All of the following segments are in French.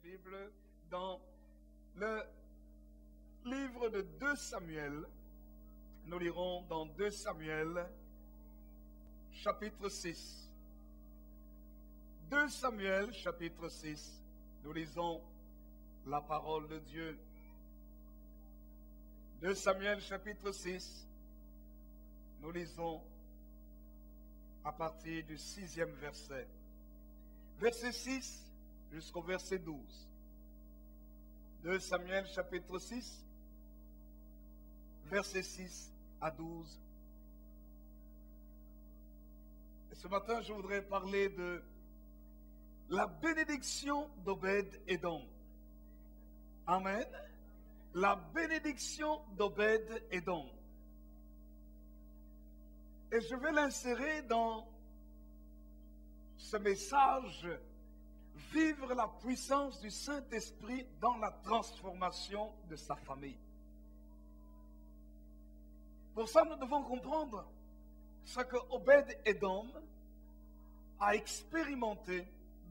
Bible dans le livre de 2 Samuel. Nous lirons dans 2 Samuel, chapitre 6. 2 Samuel, chapitre 6, nous lisons la parole de Dieu. 2 Samuel, chapitre 6, nous lisons à partir du 6e verset. Verset 6 jusqu'au verset 12. 2 Samuel, chapitre 6, verset 6 à 12. Et ce matin, je voudrais parler de la bénédiction d'Obed-Édom. Amen. La bénédiction d'Obed-Édom. Et je vais l'insérer dans ce message, vivre la puissance du Saint-Esprit dans la transformation de sa famille. Pour ça, nous devons comprendre ce que Obed-Édom a expérimenté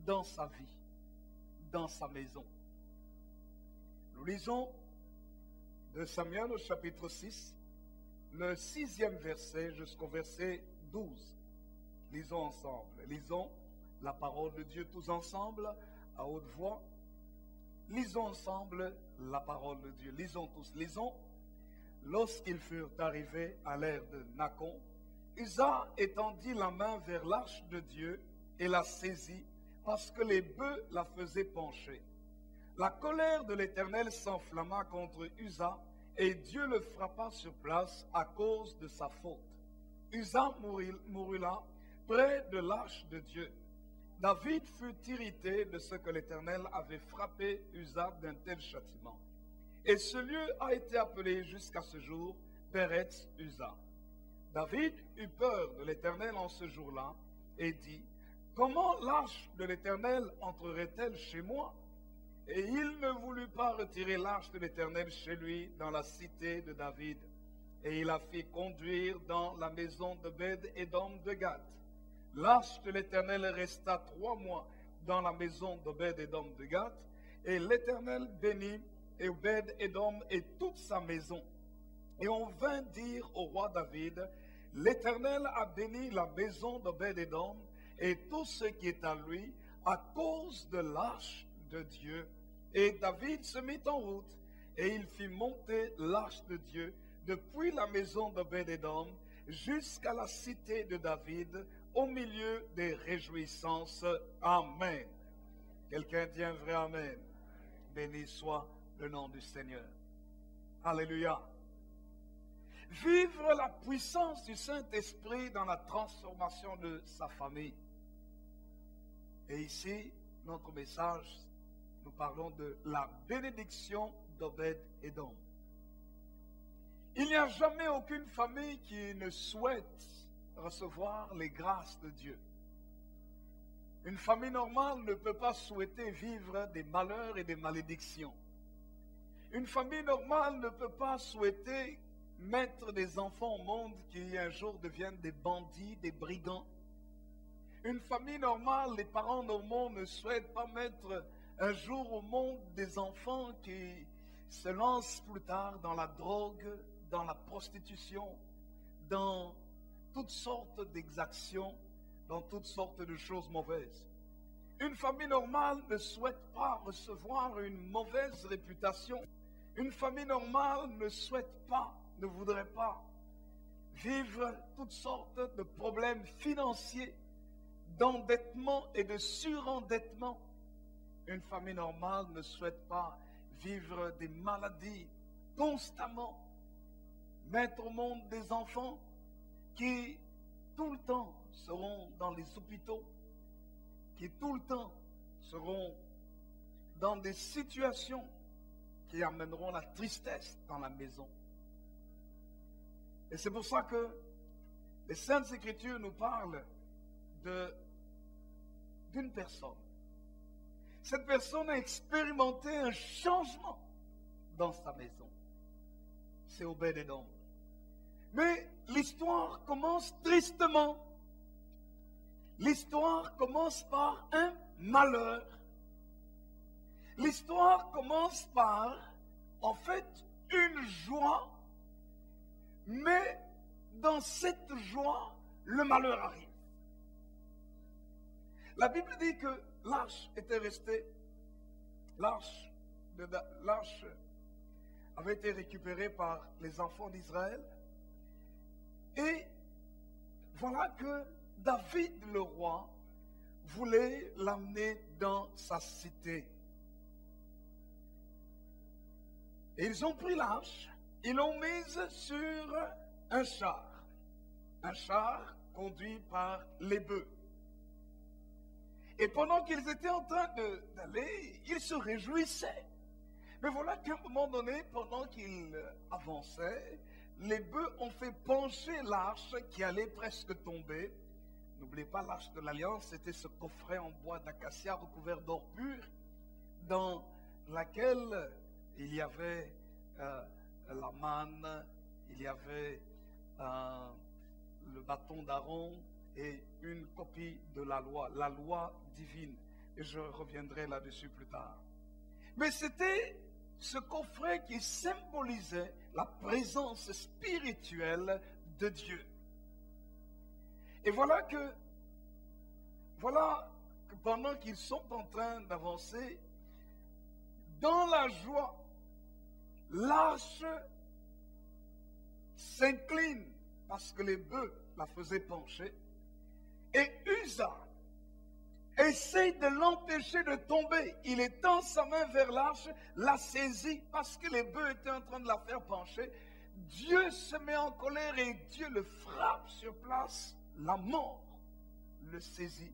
dans sa vie, dans sa maison. Nous lisons 2 Samuel au chapitre 6, le 6e verset jusqu'au verset 12. Lisons ensemble. Lisons la parole de Dieu tous ensemble, à haute voix. Lisons ensemble la parole de Dieu. Lisons tous. Lisons. Lorsqu'ils furent arrivés à l'ère de Nacon, Uza étendit la main vers l'arche de Dieu et la saisit, parce que les bœufs la faisaient pencher. La colère de l'Éternel s'enflamma contre Uza, et Dieu le frappa sur place à cause de sa faute. Uza mourut là, près de l'arche de Dieu. David fut irrité de ce que l'Éternel avait frappé Uza d'un tel châtiment. Et ce lieu a été appelé jusqu'à ce jour Péretz Uza. David eut peur de l'Éternel en ce jour-là et dit: comment l'arche de l'Éternel entrerait-elle chez moi? Et il ne voulut pas retirer l'arche de l'Éternel chez lui dans la cité de David. Et il la fit conduire dans la maison d'Obed-Édom de Gath. L'arche de l'Éternel resta 3 mois dans la maison d'Obed-Édom de Gath. Et l'Éternel bénit Obed-Édom et toute sa maison. Et on vint dire au roi David: l'Éternel a béni la maison d'Obed-Édom et tout ce qui est à lui à cause de l'arche de Dieu. Et David se mit en route et il fit monter l'arche de Dieu depuis la maison d'Obed-Édom jusqu'à la cité de David au milieu des réjouissances. Amen. Quelqu'un dit un vrai amen. Béni soit le nom du Seigneur. Alléluia. Vivre la puissance du Saint-Esprit dans la transformation de sa famille. Et ici, notre message, nous parlons de la bénédiction d'Obed-Édom. Il n'y a jamais aucune famille qui ne souhaite recevoir les grâces de Dieu. Une famille normale ne peut pas souhaiter vivre des malheurs et des malédictions. Une famille normale ne peut pas souhaiter mettre des enfants au monde qui un jour deviennent des bandits, des brigands. Une famille normale, les parents normaux ne souhaitent pas mettre un jour au monde des enfants qui se lancent plus tard dans la drogue, dans la prostitution, dans toutes sortes d'exactions, dans toutes sortes de choses mauvaises. Une famille normale ne souhaite pas recevoir une mauvaise réputation. Une famille normale ne souhaite pas, ne voudrait pas vivre toutes sortes de problèmes financiers, d'endettement et de surendettement. Une famille normale ne souhaite pas vivre des maladies constamment, mettre au monde des enfants qui tout le temps seront dans les hôpitaux, qui tout le temps seront dans des situations qui amèneront la tristesse dans la maison. Et c'est pour ça que les Saintes Écritures nous parlent d'une personne. Cette personne a expérimenté un changement dans sa maison. C'est Obed-Édom. Mais l'histoire commence tristement. L'histoire commence par un malheur. L'histoire commence par, en fait, une joie, mais dans cette joie, le malheur arrive. La Bible dit que l'arche était restée, l'arche avait été récupérée par les enfants d'Israël. Et voilà que David le roi voulait l'amener dans sa cité. Et ils ont pris l'arche, ils l'ont mise sur un char conduit par les bœufs. Et pendant qu'ils étaient en train d'aller, ils se réjouissaient. Mais voilà qu'à un moment donné, pendant qu'ils avançaient, les bœufs ont fait pencher l'arche qui allait presque tomber. N'oubliez pas, l'arche de l'Alliance, c'était ce coffret en bois d'acacia recouvert d'or pur, dans laquelle il y avait la manne, il y avait le bâton d'Aaron et une copie de la loi divine. Et je reviendrai là-dessus plus tard. Mais c'était ce coffret qui symbolisait la présence spirituelle de Dieu. Et voilà que pendant qu'ils sont en train d'avancer, dans la joie, l'arche s'incline parce que les bœufs la faisaient pencher. Et Uza essaye de l'empêcher de tomber. Il étend sa main vers l'arche, la saisit parce que les bœufs étaient en train de la faire pencher. Dieu se met en colère et Dieu le frappe sur place. La mort le saisit.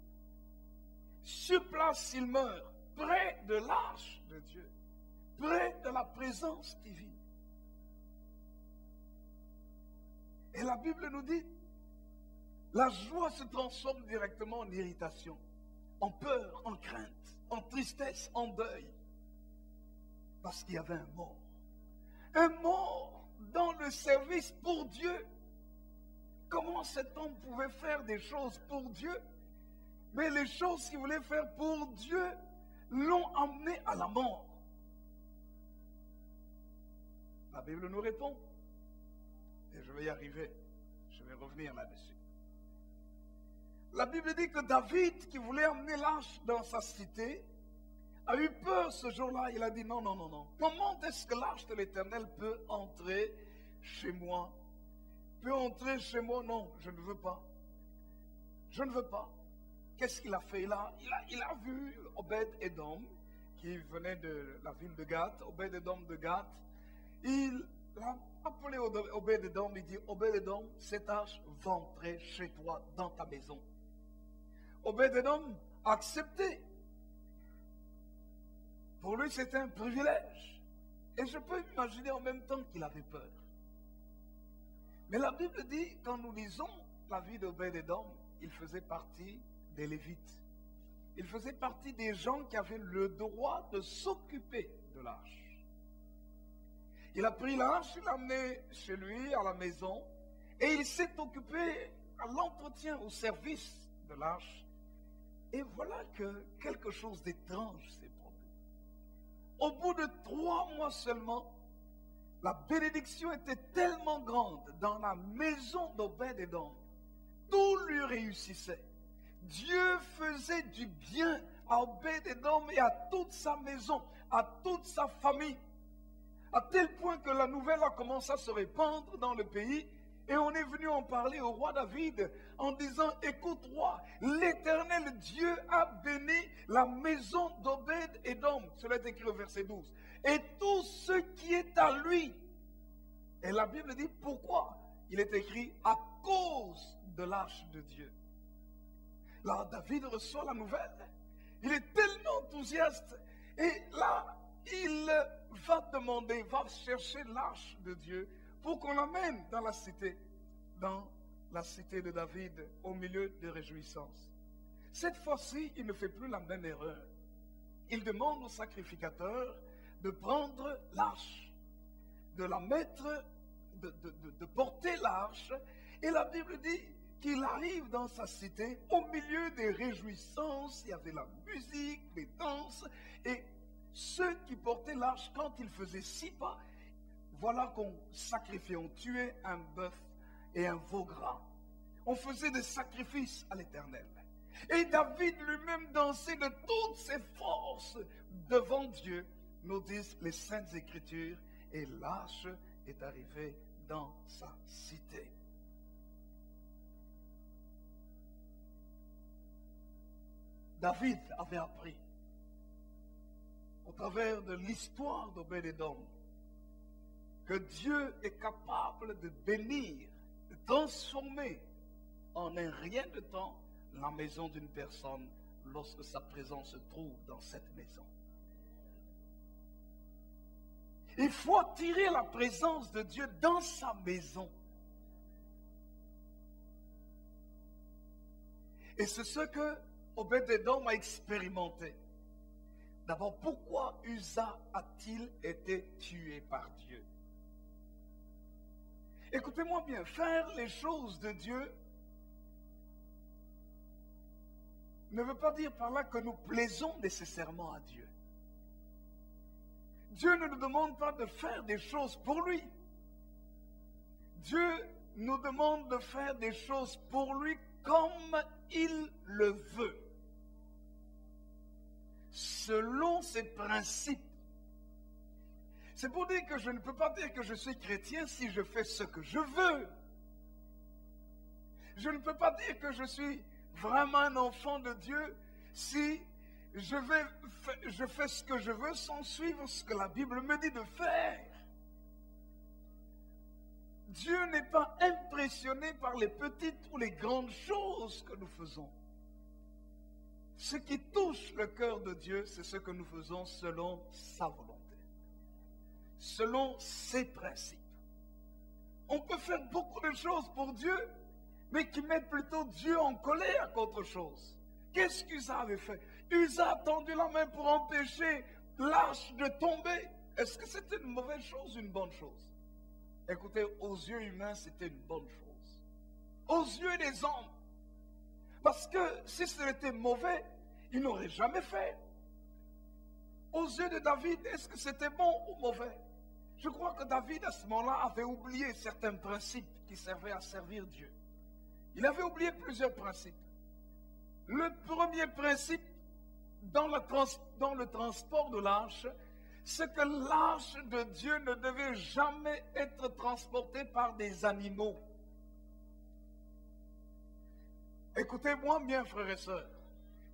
Sur place, il meurt, près de l'arche de Dieu, près de la présence divine. Et la Bible nous dit, la joie se transforme directement en irritation, en peur, en crainte, en tristesse, en deuil. Parce qu'il y avait un mort. Un mort dans le service pour Dieu. Comment cet homme pouvait faire des choses pour Dieu, mais les choses qu'il voulait faire pour Dieu l'ont emmené à la mort? La Bible nous répond, et je vais y arriver, je vais revenir là-dessus. La Bible dit que David, qui voulait emmener l'arche dans sa cité, a eu peur ce jour-là. Il a dit non, non, non, non. Comment est-ce que l'arche de l'Éternel peut entrer chez moi? Peut entrer chez moi? Non, je ne veux pas. Je ne veux pas. Qu'est-ce qu'il a fait? Il a vu Obed-Edom, qui venait de la ville de Gath, Obed-Edom de Gath. Il a appelé Obed-Edom, il dit, Obed-Edom, cette arche va entrer chez toi, dans ta maison. Obed-Edom a accepté. Pour lui, c'était un privilège. Et je peux imaginer en même temps qu'il avait peur. Mais la Bible dit, quand nous lisons la vie d'Obed-Edom, il faisait partie des Lévites. Il faisait partie des gens qui avaient le droit de s'occuper de l'arche. Il a pris l'arche, il l'a amené chez lui, à la maison, et il s'est occupé à l'entretien, au service de l'arche. Et voilà que quelque chose d'étrange s'est produit. Au bout de 3 mois seulement, la bénédiction était tellement grande dans la maison d'Obed-Edom. Tout lui réussissait. Dieu faisait du bien à Obed-Edom et à toute sa maison, à toute sa famille. À tel point que la nouvelle a commencé à se répandre dans le pays. Et on est venu en parler au roi David en disant, écoute roi, l'Éternel Dieu a béni la maison d'Obed-Edom. Cela est écrit au verset 12. Et tout ce qui est à lui. Et la Bible dit pourquoi? Il est écrit à cause de l'arche de Dieu. Là, David reçoit la nouvelle. Il est tellement enthousiaste. Et là, il va demander, va chercher l'arche de Dieu pour qu'on l'amène dans la cité de David, au milieu de réjouissances. Cette fois-ci, il ne fait plus la même erreur. Il demande au sacrificateur de prendre l'arche, de la mettre, de porter l'arche. Et la Bible dit qu'il arrive dans sa cité, au milieu des réjouissances, il y avait la musique, les danses, et ceux qui portaient l'arche, quand ils faisaient 6 pas, voilà qu'on sacrifiait, on tuait un bœuf et un veau gras. On faisait des sacrifices à l'Éternel. Et David lui-même dansait de toutes ses forces devant Dieu, nous disent les Saintes Écritures, et l'arche est arrivée dans sa cité. David avait appris, au travers de l'histoire d'Obed-Édom, que Dieu est capable de bénir, de transformer en un rien de temps la maison d'une personne lorsque sa présence se trouve dans cette maison. Il faut attirer la présence de Dieu dans sa maison. Et c'est ce que Obed-Édom a expérimenté. D'abord, pourquoi Uza a-t-il été tué par Dieu? Écoutez-moi bien, faire les choses de Dieu ne veut pas dire par là que nous plaisons nécessairement à Dieu. Dieu ne nous demande pas de faire des choses pour lui. Dieu nous demande de faire des choses pour lui comme il le veut, selon ses principes. C'est pour dire que je ne peux pas dire que je suis chrétien si je fais ce que je veux. Je ne peux pas dire que je suis vraiment un enfant de Dieu si je fais ce que je veux sans suivre ce que la Bible me dit de faire. Dieu n'est pas impressionné par les petites ou les grandes choses que nous faisons. Ce qui touche le cœur de Dieu, c'est ce que nous faisons selon sa volonté, selon ses principes. On peut faire beaucoup de choses pour Dieu, mais qui mettent plutôt Dieu en colère qu'autre chose. Qu'est-ce qu'Uza avait fait? Uza a tendu la main pour empêcher l'arche de tomber. Est-ce que c'était une mauvaise chose ou une bonne chose? Écoutez, aux yeux humains, c'était une bonne chose. Aux yeux des hommes. Parce que si ce n'était mauvais, il n'aurait jamais fait. Aux yeux de David, est-ce que c'était bon ou mauvais? Je crois que David, à ce moment-là, avait oublié certains principes qui servaient à servir Dieu. Il avait oublié plusieurs principes. Le premier principe dans le transport de l'arche, c'est que l'arche de Dieu ne devait jamais être transportée par des animaux. Écoutez-moi bien, frères et sœurs.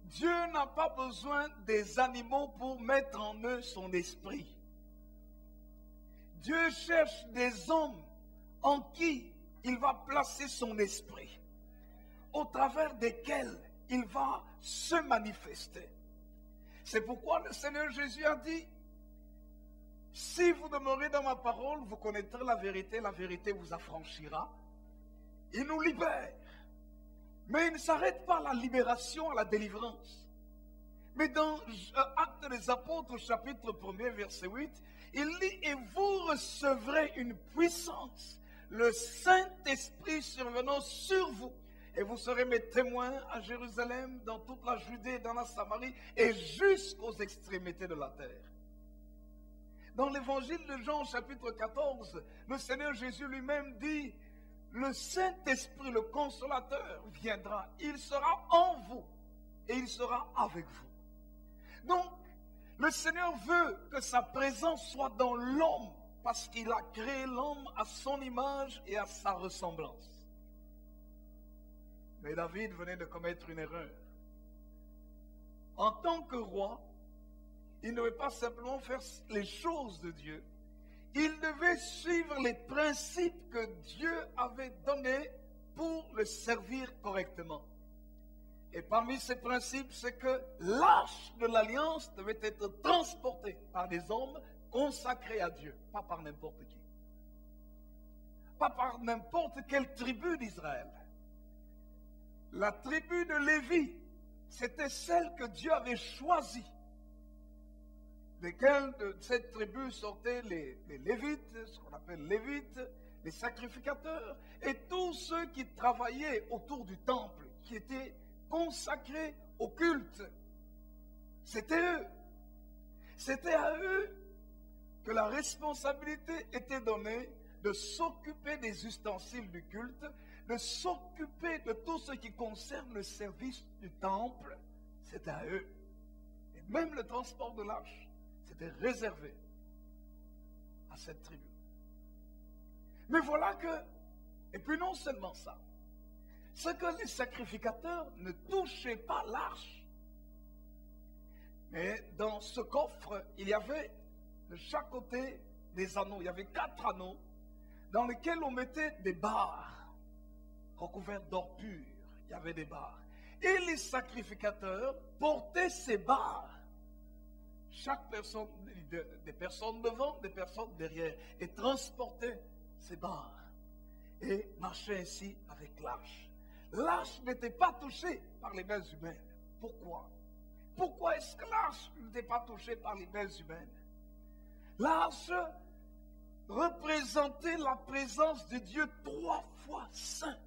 Dieu n'a pas besoin des animaux pour mettre en eux son esprit. Dieu cherche des hommes en qui il va placer son esprit, au travers desquels il va se manifester. C'est pourquoi le Seigneur Jésus a dit, si vous demeurez dans ma parole, vous connaîtrez la vérité vous affranchira. Il nous libère. Mais il ne s'arrête pas à la libération, à la délivrance. Mais dans Actes des Apôtres, chapitre 1er, verset 8, il dit, et vous recevrez une puissance, le Saint-Esprit survenant sur vous. Et vous serez mes témoins à Jérusalem, dans toute la Judée, dans la Samarie, et jusqu'aux extrémités de la terre. Dans l'évangile de Jean, chapitre 14, le Seigneur Jésus lui-même dit, le Saint-Esprit, le Consolateur, viendra. Il sera en vous et il sera avec vous. Donc, le Seigneur veut que sa présence soit dans l'homme parce qu'il a créé l'homme à son image et à sa ressemblance. Mais David venait de commettre une erreur. En tant que roi, il ne devait pas simplement faire les choses de Dieu. Il devait suivre les principes que Dieu avait donnés pour le servir correctement. Et parmi ces principes, c'est que l'arche de l'alliance devait être transportée par des hommes consacrés à Dieu, pas par n'importe qui. Pas par n'importe quelle tribu d'Israël. La tribu de Lévi, c'était celle que Dieu avait choisie. Desquels de cette tribu sortaient les Lévites, ce qu'on appelle Lévites, les sacrificateurs, et tous ceux qui travaillaient autour du temple, qui étaient consacrés au culte. C'était eux. C'était à eux que la responsabilité était donnée de s'occuper des ustensiles du culte, de s'occuper de tout ce qui concerne le service du temple. C'était à eux. Et même le transport de l'arche, c'était réservé à cette tribu. Mais voilà que, et puis non seulement ça, c'est que les sacrificateurs ne touchaient pas l'arche. Mais dans ce coffre, il y avait de chaque côté des anneaux. Il y avait 4 anneaux dans lesquels on mettait des barres recouvertes d'or pur. Il y avait des barres. Et les sacrificateurs portaient ces barres. Chaque personne, des personnes devant, des personnes derrière, et transportaient ces barres. Et marchaient ainsi avec l'arche. L'arche n'était pas touchée par les mains humaines. Pourquoi? Pourquoi est-ce que l'arche n'était pas touchée par les mains humaines? L'arche représentait la présence de Dieu 3 fois saint.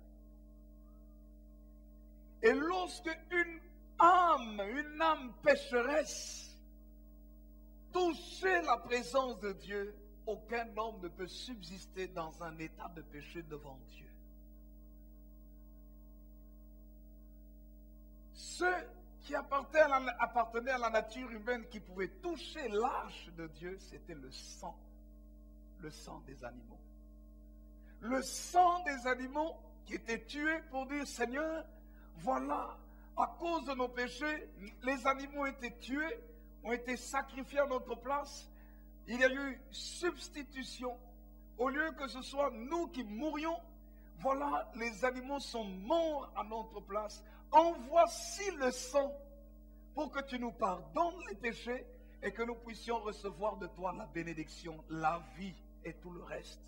Et lorsque une âme pécheresse, touchait la présence de Dieu, aucun homme ne peut subsister dans un état de péché devant Dieu. Ceux qui appartenaient à la nature humaine, qui pouvaient toucher l'arche de Dieu, c'était le sang des animaux. Le sang des animaux qui étaient tués pour dire, Seigneur, voilà, à cause de nos péchés, les animaux étaient tués, ont été sacrifiés à notre place. Il y a eu substitution. Au lieu que ce soit nous qui mourions, voilà, les animaux sont morts à notre place. En voici le sang pour que tu nous pardonnes les péchés et que nous puissions recevoir de toi la bénédiction, la vie et tout le reste.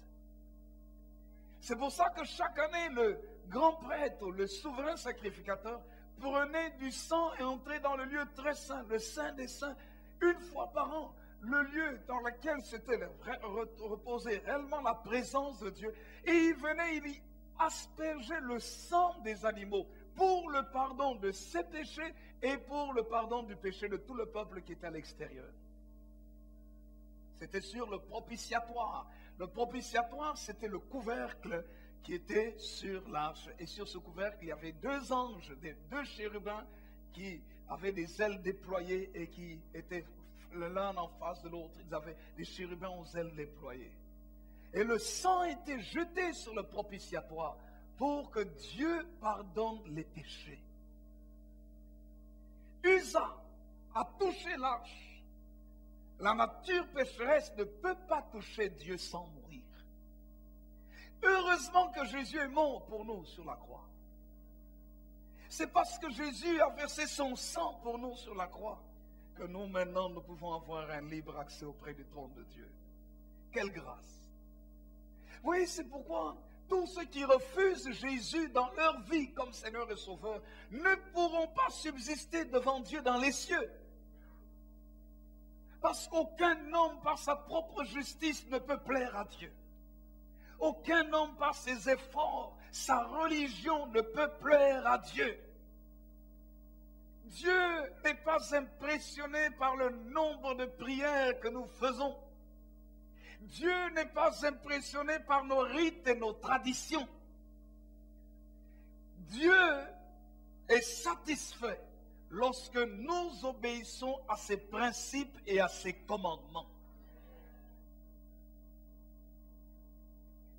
C'est pour ça que chaque année, le grand prêtre, le souverain sacrificateur, prenait du sang et entrait dans le lieu très saint, le saint des saints, une fois par an, le lieu dans lequel reposait réellement la présence de Dieu. Et il venait, il y aspergeait le sang des animaux pour le pardon de ses péchés et pour le pardon du péché de tout le peuple qui était à l'extérieur. C'était sur le propitiatoire. Le propitiatoire, c'était le couvercle qui était sur l'arche. Et sur ce couvercle, il y avait 2 anges, 2 chérubins qui avaient des ailes déployées et qui étaient l'un en face de l'autre. Ils avaient des chérubins aux ailes déployées. Et le sang était jeté sur le propitiatoire pour que Dieu pardonne les péchés. Usa a touché l'arche. La nature pécheresse ne peut pas toucher Dieu sans mourir. Heureusement que Jésus est mort pour nous sur la croix. C'est parce que Jésus a versé son sang pour nous sur la croix que nous maintenant nous pouvons avoir un libre accès auprès du trône de Dieu. Quelle grâce! Oui, c'est pourquoi tous ceux qui refusent Jésus dans leur vie comme Seigneur et Sauveur ne pourront pas subsister devant Dieu dans les cieux. Parce qu'aucun homme par sa propre justice ne peut plaire à Dieu. Aucun homme par ses efforts, sa religion ne peut plaire à Dieu. Dieu n'est pas impressionné par le nombre de prières que nous faisons. Dieu n'est pas impressionné par nos rites et nos traditions. Dieu est satisfait lorsque nous obéissons à ses principes et à ses commandements.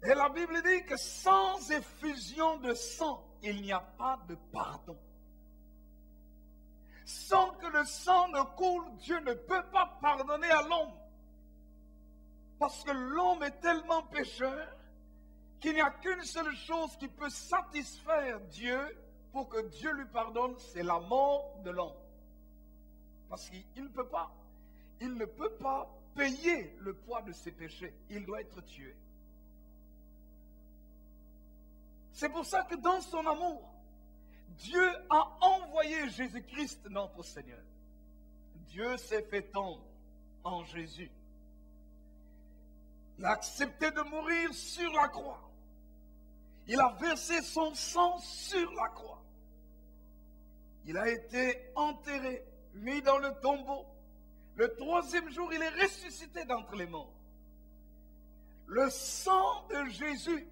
Et la Bible dit que sans effusion de sang, il n'y a pas de pardon. Sans que le sang ne coule, Dieu ne peut pas pardonner à l'homme. Parce que l'homme est tellement pécheur qu'il n'y a qu'une seule chose qui peut satisfaire Dieu pour que Dieu lui pardonne, c'est la mort de l'homme. Parce qu'il ne peut pas. Il ne peut pas payer le poids de ses péchés. Il doit être tué. C'est pour ça que dans son amour, Dieu a envoyé Jésus-Christ, notre Seigneur. Dieu s'est fait homme en Jésus. Il a accepté de mourir sur la croix. Il a versé son sang sur la croix. Il a été enterré, mis dans le tombeau. Le troisième jour, il est ressuscité d'entre les morts. Le sang de Jésus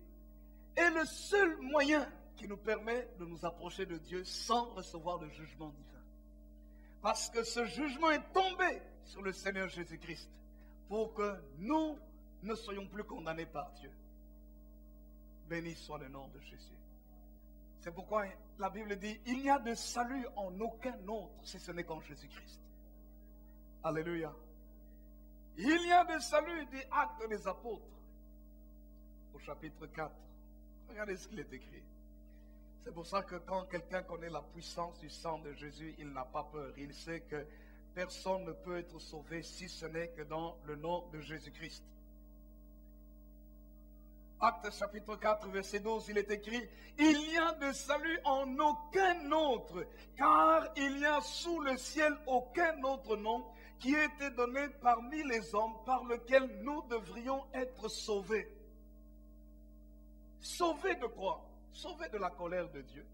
est le seul moyen qui nous permet de nous approcher de Dieu sans recevoir le jugement divin. Parce que ce jugement est tombé sur le Seigneur Jésus-Christ pour que nous ne soyons plus condamnés par Dieu. Béni soit le nom de Jésus. C'est pourquoi la Bible dit, il n'y a de salut en aucun autre si ce n'est qu'en Jésus-Christ. Alléluia. Il y a de salut des Actes des Apôtres au chapitre 4. Regardez ce qu'il est écrit. C'est pour ça que quand quelqu'un connaît la puissance du sang de Jésus, il n'a pas peur. Il sait que personne ne peut être sauvé si ce n'est que dans le nom de Jésus-Christ. Actes chapitre 4, verset 12, il est écrit, « Il n'y a de salut en aucun autre, car il n'y a sous le ciel aucun autre nom qui ait été donné parmi les hommes par lequel nous devrions être sauvés. » Sauvés de quoi? Sauvés de la colère de Dieu,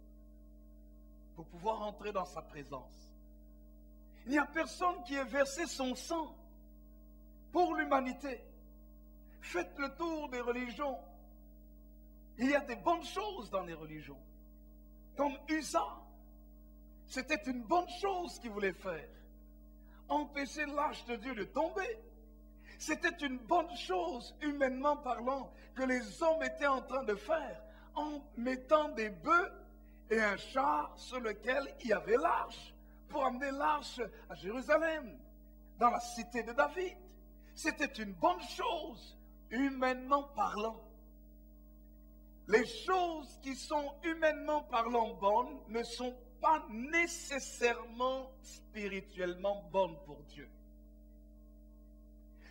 pour pouvoir entrer dans sa présence. Il n'y a personne qui ait versé son sang pour l'humanité. Faites le tour des religions. Il y a des bonnes choses dans les religions. Comme Usa, c'était une bonne chose qu'il voulait faire. Empêcher l'âge de Dieu de tomber. C'était une bonne chose, humainement parlant, que les hommes étaient en train de faire en mettant des bœufs et un char sur lequel il y avait l'arche, pour amener l'arche à Jérusalem, dans la cité de David. C'était une bonne chose, humainement parlant. Les choses qui sont humainement parlant bonnes ne sont pas nécessairement spirituellement bonnes pour Dieu.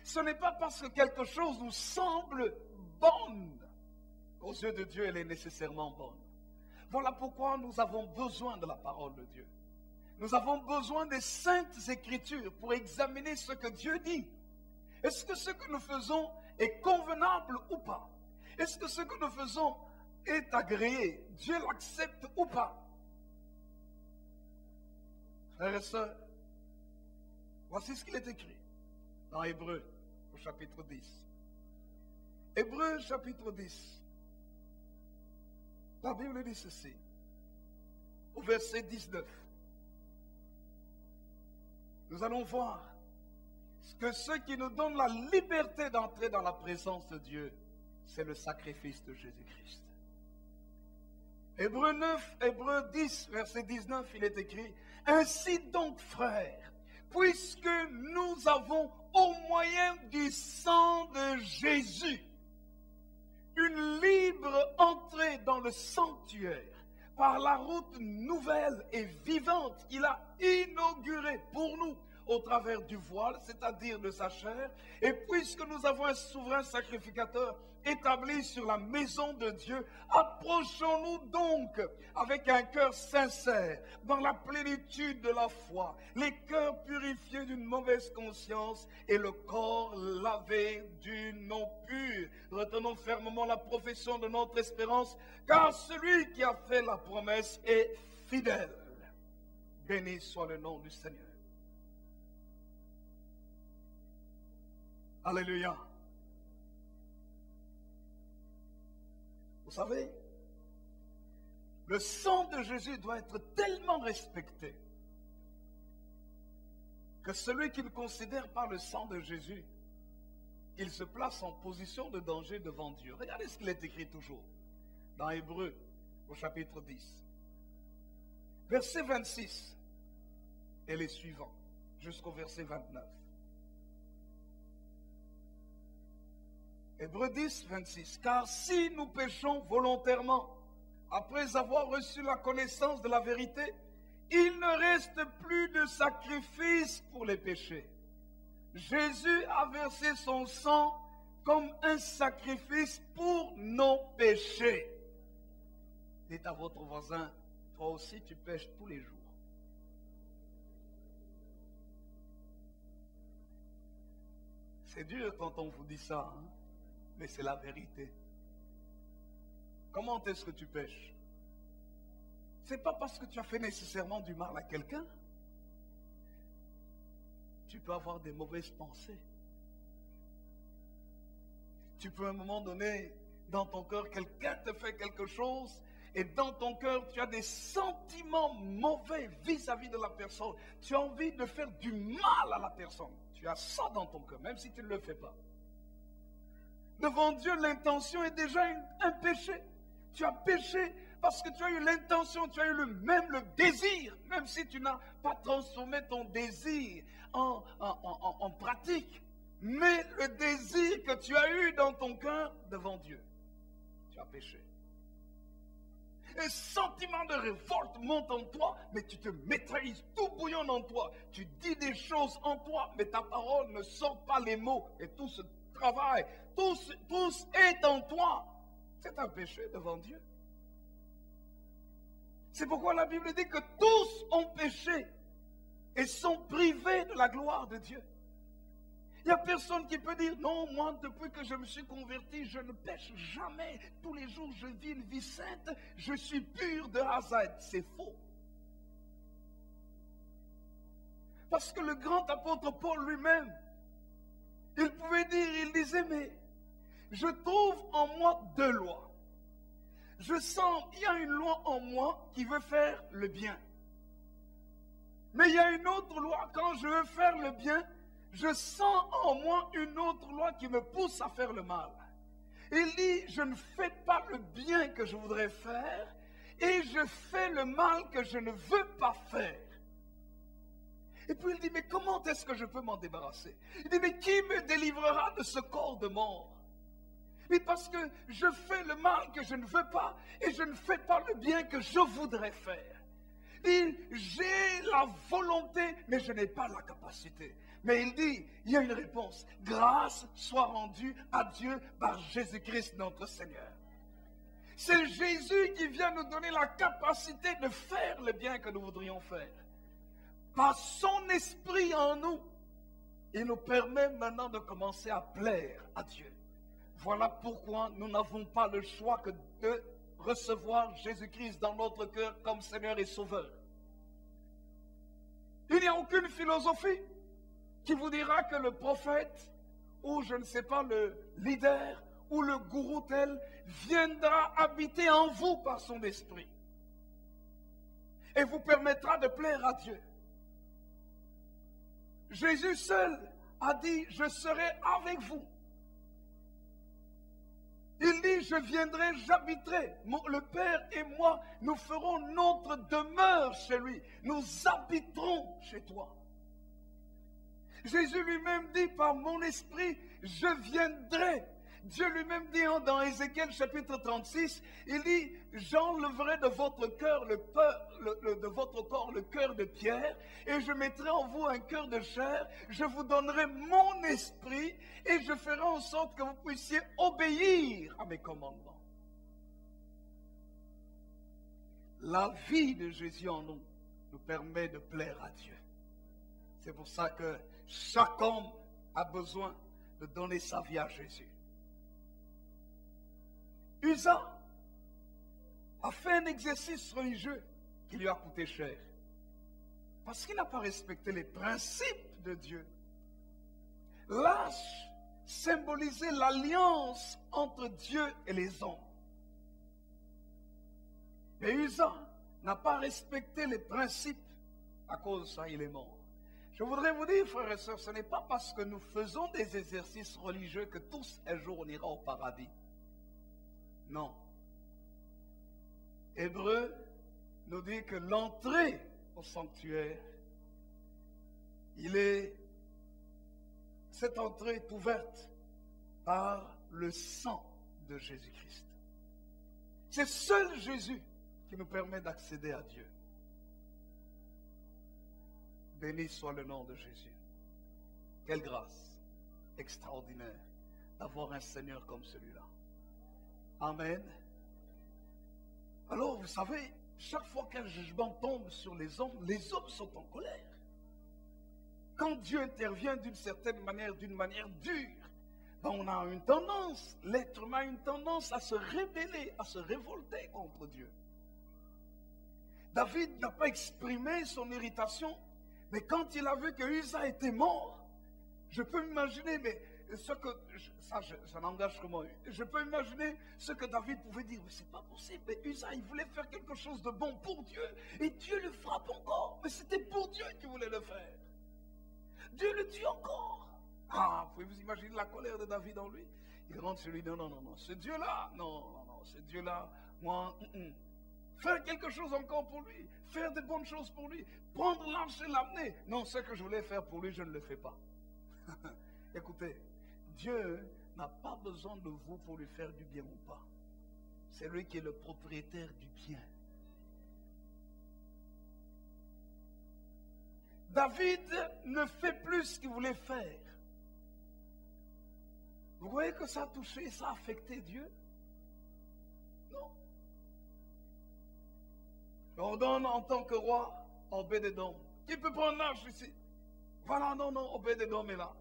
Ce n'est pas parce que quelque chose nous semble bonne qu'aux yeux de Dieu elle est nécessairement bonne. Voilà pourquoi nous avons besoin de la parole de Dieu. Nous avons besoin des saintes écritures pour examiner ce que Dieu dit. Est-ce que ce que nous faisons est convenable ou pas? Est-ce que ce que nous faisons est agréé? Dieu l'accepte ou pas? Frères et sœurs, voici ce qu'il est écrit dans Hébreux au chapitre 10. Hébreux chapitre 10. La Bible dit ceci, au verset 19. Nous allons voir que ce qui nous donne la liberté d'entrer dans la présence de Dieu, c'est le sacrifice de Jésus-Christ. Hébreux 10, verset 19, il est écrit, « Ainsi donc, frères, puisque nous avons au moyen du sang de Jésus une libre entrée dans le sanctuaire par la route nouvelle et vivante qu'il a inaugurée pour nous au travers du voile, c'est-à-dire de sa chair, et puisque nous avons un souverain sacrificateur établi sur la maison de Dieu, approchons-nous donc avec un cœur sincère, dans la plénitude de la foi, les cœurs purifiés d'une mauvaise conscience et le corps lavé d'une eau pure. Retenons fermement la profession de notre espérance, car celui qui a fait la promesse est fidèle. Béni soit le nom du Seigneur. Alléluia. Vous savez, le sang de Jésus doit être tellement respecté que celui qui ne considère pas le sang de Jésus, il se place en position de danger devant Dieu. Regardez ce qu'il est écrit toujours dans Hébreux au chapitre 10. Verset 26 et les suivants jusqu'au verset 29. Hébreux 10, 26. Car si nous péchons volontairement, après avoir reçu la connaissance de la vérité, il ne reste plus de sacrifice pour les péchés. Jésus a versé son sang comme un sacrifice pour nos péchés. Dites à votre voisin, toi aussi tu pêches tous les jours. C'est dur quand on vous dit ça, hein? Mais c'est la vérité. Comment est-ce que tu pêches? Ce n'est pas parce que tu as fait nécessairement du mal à quelqu'un. tu peux avoir des mauvaises pensées. Tu peux à un moment donné, dans ton cœur, quelqu'un te fait quelque chose et dans ton cœur, tu as des sentiments mauvais vis-à-vis de la personne. Tu as envie de faire du mal à la personne. Tu as ça dans ton cœur, même si tu ne le fais pas. Devant Dieu, l'intention est déjà un péché. Tu as péché parce que tu as eu l'intention, tu as eu le désir, même si tu n'as pas transformé ton désir en pratique. Mais le désir que tu as eu dans ton cœur devant Dieu, tu as péché. Un sentiment de révolte monte en toi, mais tu te maîtrises, tout bouillonne en toi. Tu dis des choses en toi, mais ta parole ne sort pas les mots. Et tout ce travail, tout est en toi. C'est un péché devant Dieu. C'est pourquoi la Bible dit que tous ont péché et sont privés de la gloire de Dieu. Il n'y a personne qui peut dire, non, moi, depuis que je me suis converti, je ne pêche jamais. Tous les jours, je vis une vie sainte. Je suis pur de A à Z. C'est faux. Parce que le grand apôtre Paul lui-même, il pouvait dire, il disait, mais je trouve en moi deux lois. Je sens, il y a une loi en moi qui veut faire le bien. Mais il y a une autre loi, quand je veux faire le bien, je sens en moi une autre loi qui me pousse à faire le mal. Il dit, je ne fais pas le bien que je voudrais faire et je fais le mal que je ne veux pas faire. Et puis il dit, mais comment est-ce que je peux m'en débarrasser? Il dit, mais qui me délivrera de ce corps de mort? Mais parce que je fais le mal que je ne veux pas et je ne fais pas le bien que je voudrais faire. Il dit, j'ai la volonté, mais je n'ai pas la capacité. Mais il dit, il y a une réponse. Grâce soit rendue à Dieu par Jésus-Christ notre Seigneur. C'est Jésus qui vient nous donner la capacité de faire le bien que nous voudrions faire. Par son esprit en nous, il nous permet maintenant de commencer à plaire à Dieu. Voilà pourquoi nous n'avons pas le choix que de recevoir Jésus-Christ dans notre cœur comme Seigneur et Sauveur. Il n'y a aucune philosophie qui vous dira que le prophète, ou je ne sais pas, le leader, ou le gourou tel, viendra habiter en vous par son esprit. Et vous permettra de plaire à Dieu. Jésus seul a dit, je serai avec vous. Il dit, je viendrai, j'habiterai. Le Père et moi, nous ferons notre demeure chez lui. Nous habiterons chez toi. Jésus lui-même dit, par mon esprit, je viendrai. Dieu lui-même dit dans Ézéchiel chapitre 36, il dit, j'enlèverai de votre cœur de votre corps le cœur de pierre, et je mettrai en vous un cœur de chair, je vous donnerai mon esprit, et je ferai en sorte que vous puissiez obéir à mes commandements. La vie de Jésus en nous nous permet de plaire à Dieu. C'est pour ça que chaque homme a besoin de donner sa vie à Jésus. Uza a fait un exercice religieux qui lui a coûté cher. Parce qu'il n'a pas respecté les principes de Dieu. L'âge symbolisait l'alliance entre Dieu et les hommes. Mais Uza n'a pas respecté les principes. À cause de ça, il est mort. Je voudrais vous dire, frères et sœurs, ce n'est pas parce que nous faisons des exercices religieux que tous un jour on ira au paradis. Non. Hébreu nous dit que l'entrée au sanctuaire, cette entrée est ouverte par le sang de Jésus-Christ. C'est seul Jésus qui nous permet d'accéder à Dieu. Béni soit le nom de Jésus. Quelle grâce extraordinaire d'avoir un Seigneur comme celui-là. Amen. Alors, vous savez, chaque fois qu'un jugement tombe sur les hommes sont en colère. Quand Dieu intervient d'une certaine manière dure, ben on a une tendance, l'être humain a une tendance à se rébeller, à se révolter contre Dieu. David n'a pas exprimé son irritation, Mais quand il a vu que Uza était mort, je peux m'imaginer, mais ce que, ça n'engage que moi, je peux imaginer ce que David pouvait dire, mais c'est pas possible, mais Uza, il voulait faire quelque chose de bon pour Dieu, et Dieu le frappe encore, mais c'était pour Dieu qu'il voulait le faire. Dieu le tue encore. Ah, pouvez-vous imaginer la colère de David en lui? Il rentre sur lui, non, non, non, non, ce Dieu-là, non, non, non, ce Dieu-là, moi, faire quelque chose encore pour lui, faire des bonnes choses pour lui, prendre l'arche et l'amener. Non, ce que je voulais faire pour lui, je ne le fais pas. Écoutez, Dieu n'a pas besoin de vous pour lui faire du bien ou pas. C'est lui qui est le propriétaire du bien. David ne fait plus ce qu'il voulait faire. Vous voyez que ça a touché, ça a affecté Dieu? Non. On donne en tant que roi Obed-Edom. Qui peut prendre l'arche ici? Voilà, non, non, Obed-Edom est là.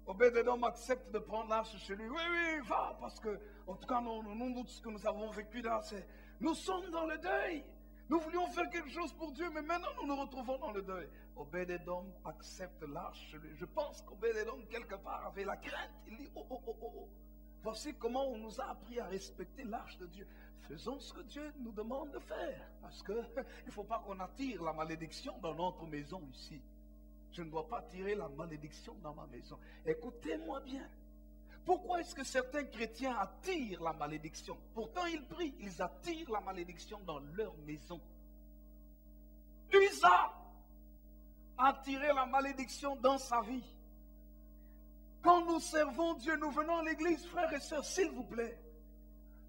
Obed-Edom accepte de prendre l'arche chez lui. Oui, oui, va, parce que, en tout cas, nous, ce que nous avons vécu là, c'est, nous sommes dans le deuil. Nous voulions faire quelque chose pour Dieu, mais maintenant nous nous retrouvons dans le deuil. Obed-Edom accepte l'arche chez lui. Je pense qu'Obed-Edom, quelque part, avait la crainte. Il dit, oh, oh, oh, oh, voici comment on nous a appris à respecter l'arche de Dieu. Faisons ce que Dieu nous demande de faire. Parce qu'il ne faut pas qu'on attire la malédiction dans notre maison ici. Je ne dois pas attirer la malédiction dans ma maison. Écoutez-moi bien. Pourquoi est-ce que certains chrétiens attirent la malédiction? Pourtant ils prient, ils attirent la malédiction dans leur maison. Uza a attiré la malédiction dans sa vie. Quand nous servons Dieu, nous venons à l'église, frères et sœurs, s'il vous plaît.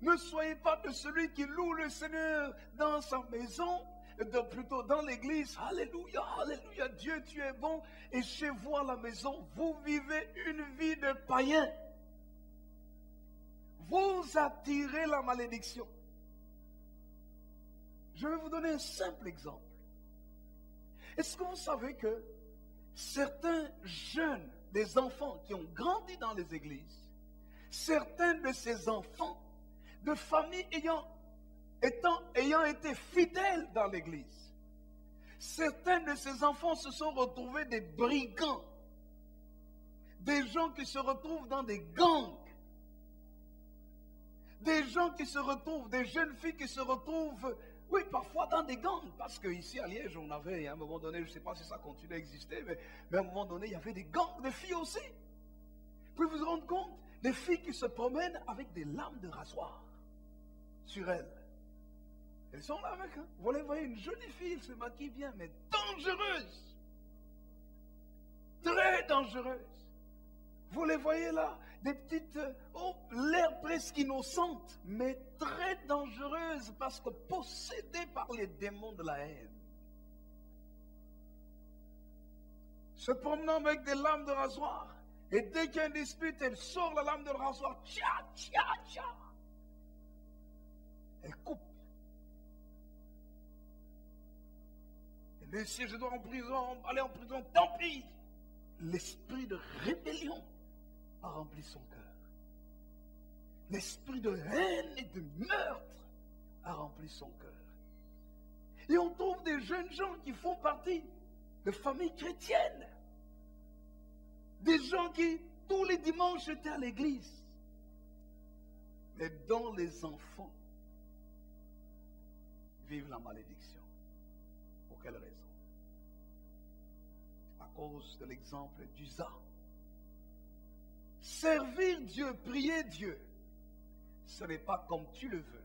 Ne soyez pas de celui qui loue le Seigneur dans sa maison, plutôt dans l'église. Alléluia, alléluia, Dieu, tu es bon. Et chez vous à la maison, vous vivez une vie de païen. Vous attirez la malédiction. Je vais vous donner un simple exemple. Est-ce que vous savez que certains jeunes, des enfants qui ont grandi dans les églises, certains de ces enfants de familles ayant été fidèles dans l'église, certains de ces enfants se sont retrouvés des brigands, des gens qui se retrouvent dans des gangs, des gens qui se retrouvent, des jeunes filles qui se retrouvent, oui, parfois dans des gangs, parce qu'ici à Liège, on avait, à un moment donné, je ne sais pas si ça continue à exister, mais à un moment donné, il y avait des gangs de filles aussi. Vous pouvez vous rendre compte, des filles qui se promènent avec des lames de rasoir sur elles. Elles sont là avec, vous les voyez, une jolie fille, elle se maquille bien, mais dangereuse. Très dangereuse. Vous les voyez là, des petites, l'air presque innocente, mais très dangereuse parce que possédée par les démons de la haine. Se promenant avec des lames de rasoir, et dès qu'il y a une dispute, elle sort la lame de rasoir, tcha, tcha, tcha. Elle coupe. Elle dit, si je dois aller en prison, tant pis. L'esprit de rébellion a rempli son cœur. L'esprit de haine et de meurtre a rempli son cœur. Et on trouve des jeunes gens qui font partie de familles chrétiennes. Des gens qui, tous les dimanches, étaient à l'église. Mais dont les enfants vivent la malédiction. Pour quelle raison? À cause de l'exemple d'Uza. Servir Dieu, prier Dieu, ce n'est pas comme tu le veux,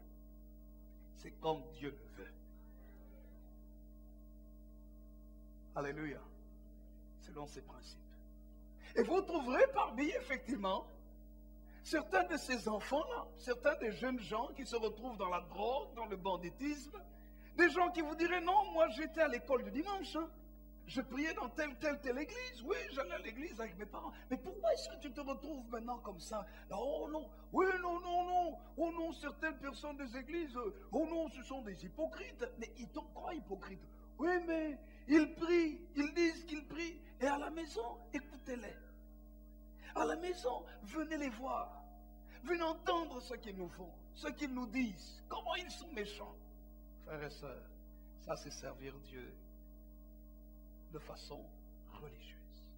c'est comme Dieu le veut. Alléluia. Selon ses principes. Et vous trouverez parmi, effectivement, certains de ces enfants-là, certains des jeunes gens qui se retrouvent dans la drogue, dans le banditisme, des gens qui vous diraient, non, moi j'étais à l'école du dimanche, je priais dans telle église. Oui, j'allais à l'église avec mes parents. Mais pourquoi est-ce que tu te retrouves maintenant comme ça? Oh non, oui, non, non, non. Oh non, certaines personnes des églises, oh non, ce sont des hypocrites. Mais ils t'ont quoi, hypocrites? Oui, mais ils prient, ils disent qu'ils prient. Et à la maison, écoutez-les. À la maison, venez les voir. Venez entendre ce qu'ils nous font, ce qu'ils nous disent. Comment ils sont méchants. Frères et sœurs, ça c'est servir Dieu de façon religieuse.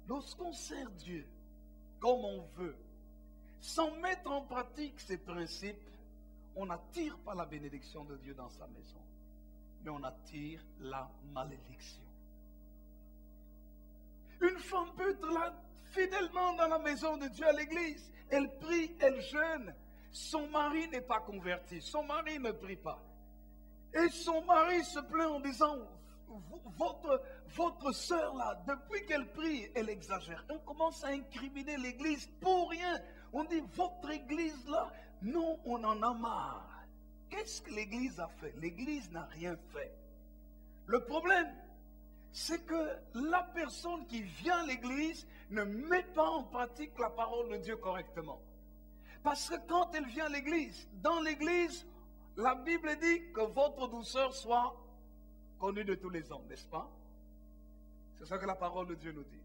Lorsqu'on sert Dieu comme on veut, sans mettre en pratique ses principes, on n'attire pas la bénédiction de Dieu dans sa maison, mais on attire la malédiction. Une femme peut être là fidèlement dans la maison de Dieu à l'église. Elle prie, elle jeûne. Son mari n'est pas converti. Son mari ne prie pas. Et son mari se plaint en disant, votre sœur là, depuis qu'elle prie, elle exagère. On commence à incriminer l'église pour rien. On dit, votre église là, non, on en a marre. Qu'est-ce que l'église a fait? L'église n'a rien fait. Le problème, c'est que la personne qui vient à l'église ne met pas en pratique la parole de Dieu correctement. Parce que quand elle vient à l'église, dans l'église, la Bible dit que votre douceur soit connue de tous les hommes, n'est-ce pas? C'est ça que la parole de Dieu nous dit.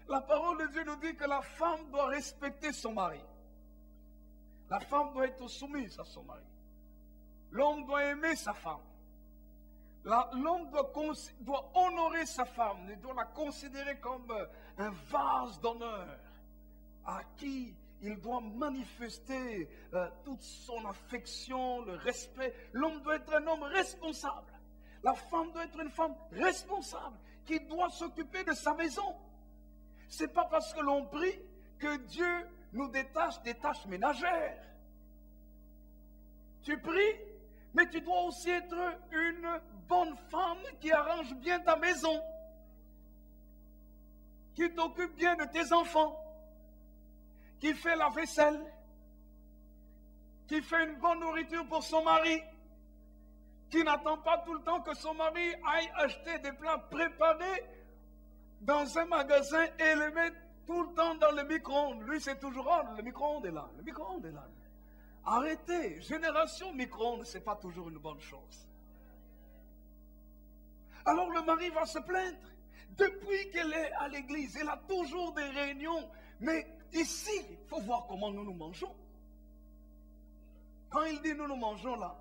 La parole de Dieu nous dit que la femme doit respecter son mari. La femme doit être soumise à son mari. L'homme doit aimer sa femme. L'homme doit honorer sa femme, il doit la considérer comme un vase d'honneur à qui il doit manifester toute son affection, le respect. L'homme doit être un homme responsable. La femme doit être une femme responsable qui doit s'occuper de sa maison. Ce n'est pas parce que l'on prie que Dieu nous détache des tâches ménagères. Tu pries, mais tu dois aussi être une bonne femme qui arrange bien ta maison, qui t'occupe bien de tes enfants, qui fait la vaisselle, qui fait une bonne nourriture pour son mari, qui n'attend pas tout le temps que son mari aille acheter des plats préparés dans un magasin et les met tout le temps dans le micro-ondes. Lui, c'est toujours, oh, le micro-ondes est là, le micro-ondes est là. Arrêtez, génération micro-ondes, ce n'est pas toujours une bonne chose. Alors le mari va se plaindre. Depuis qu'elle est à l'église, elle a toujours des réunions. Mais ici, il faut voir comment nous nous mangeons. Quand il dit nous nous mangeons là,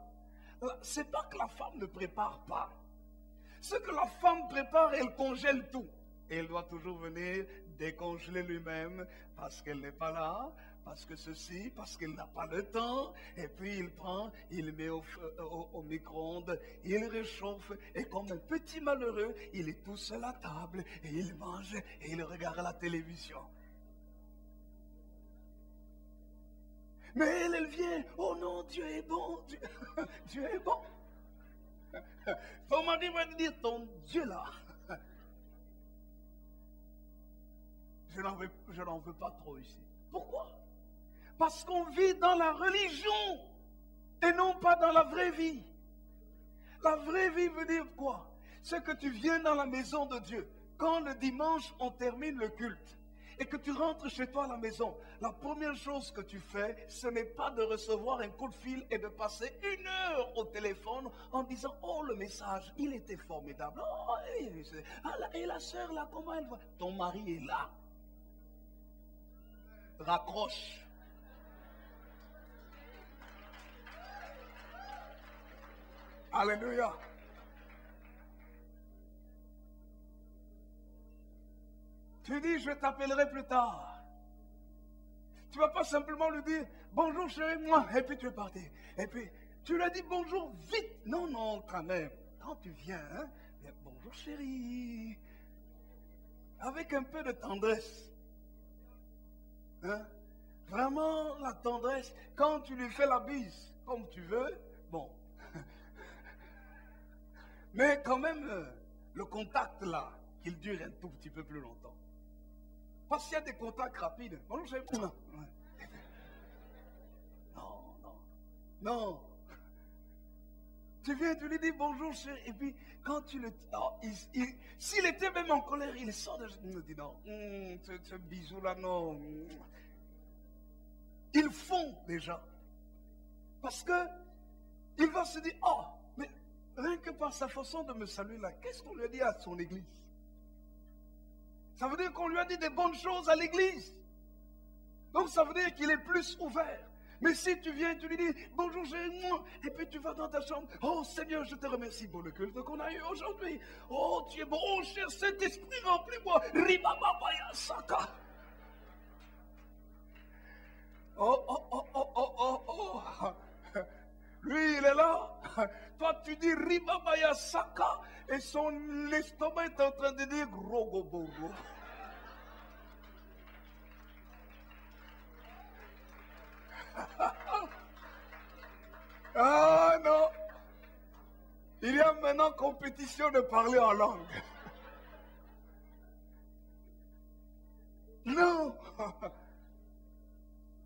c'est pas que la femme ne prépare pas. Ce que la femme prépare, elle congèle tout. Et elle doit toujours venir décongeler lui-même parce qu'elle n'est pas là. Parce que ceci, parce qu'il n'a pas le temps, et puis il prend, il met au micro-ondes, il réchauffe, et comme un petit malheureux, il est tout seul à table, et il mange, et il regarde la télévision. Mais elle vient, oh non, Dieu est bon, Dieu est bon. Ton mari va te dire, ton Dieu là, je n'en veux pas trop ici. Pourquoi? Parce qu'on vit dans la religion et non pas dans la vraie vie. La vraie vie veut dire quoi? C'est que tu viens dans la maison de Dieu. Quand le dimanche, on termine le culte et que tu rentres chez toi à la maison, la première chose que tu fais, ce n'est pas de recevoir un coup de fil et de passer 1 heure au téléphone en disant « Oh, le message, il était formidable. Oh, et la sœur là, comment elle va ?» Ton mari est là. Raccroche. Alléluia. Tu dis, je t'appellerai plus tard. Tu ne vas pas simplement lui dire, bonjour chérie, moi, et puis tu es parti. Et puis, tu lui as dit bonjour vite. Non, non, quand même. Quand tu viens, hein, bonjour chérie. Avec un peu de tendresse. Hein? Vraiment, la tendresse. Quand tu lui fais la bise, comme tu veux, bon. Mais quand même, le contact là, qu'il dure un tout petit peu plus longtemps. Parce qu'il y a des contacts rapides. Bonjour, chérie. Non, non, non. Tu viens, tu lui dis bonjour, chérie. Et puis, quand tu le... Oh, s'il était même en colère, il sort de... Il me dit non, ce bisou-là, non. Ils font déjà. Parce que il va se dire, oh, mais rien que par sa façon de me saluer là, qu'est-ce qu'on lui a dit à son église? Ça veut dire qu'on lui a dit des bonnes choses à l'église. Donc ça veut dire qu'il est plus ouvert. Mais si tu viens, tu lui dis, bonjour, et puis tu vas dans ta chambre, oh Seigneur, je te remercie pour le culte qu'on a eu aujourd'hui. Oh, tu es bon, oh cher Saint-Esprit, remplis-moi. Ribababaya Saka. Oh, oh, oh, oh, oh, oh, oh. Lui, il est là. Toi, tu dis Ribabaya Saka, et son estomac est en train de dire Grogoboro. Ah non, il y a maintenant compétition de parler en langue. Non,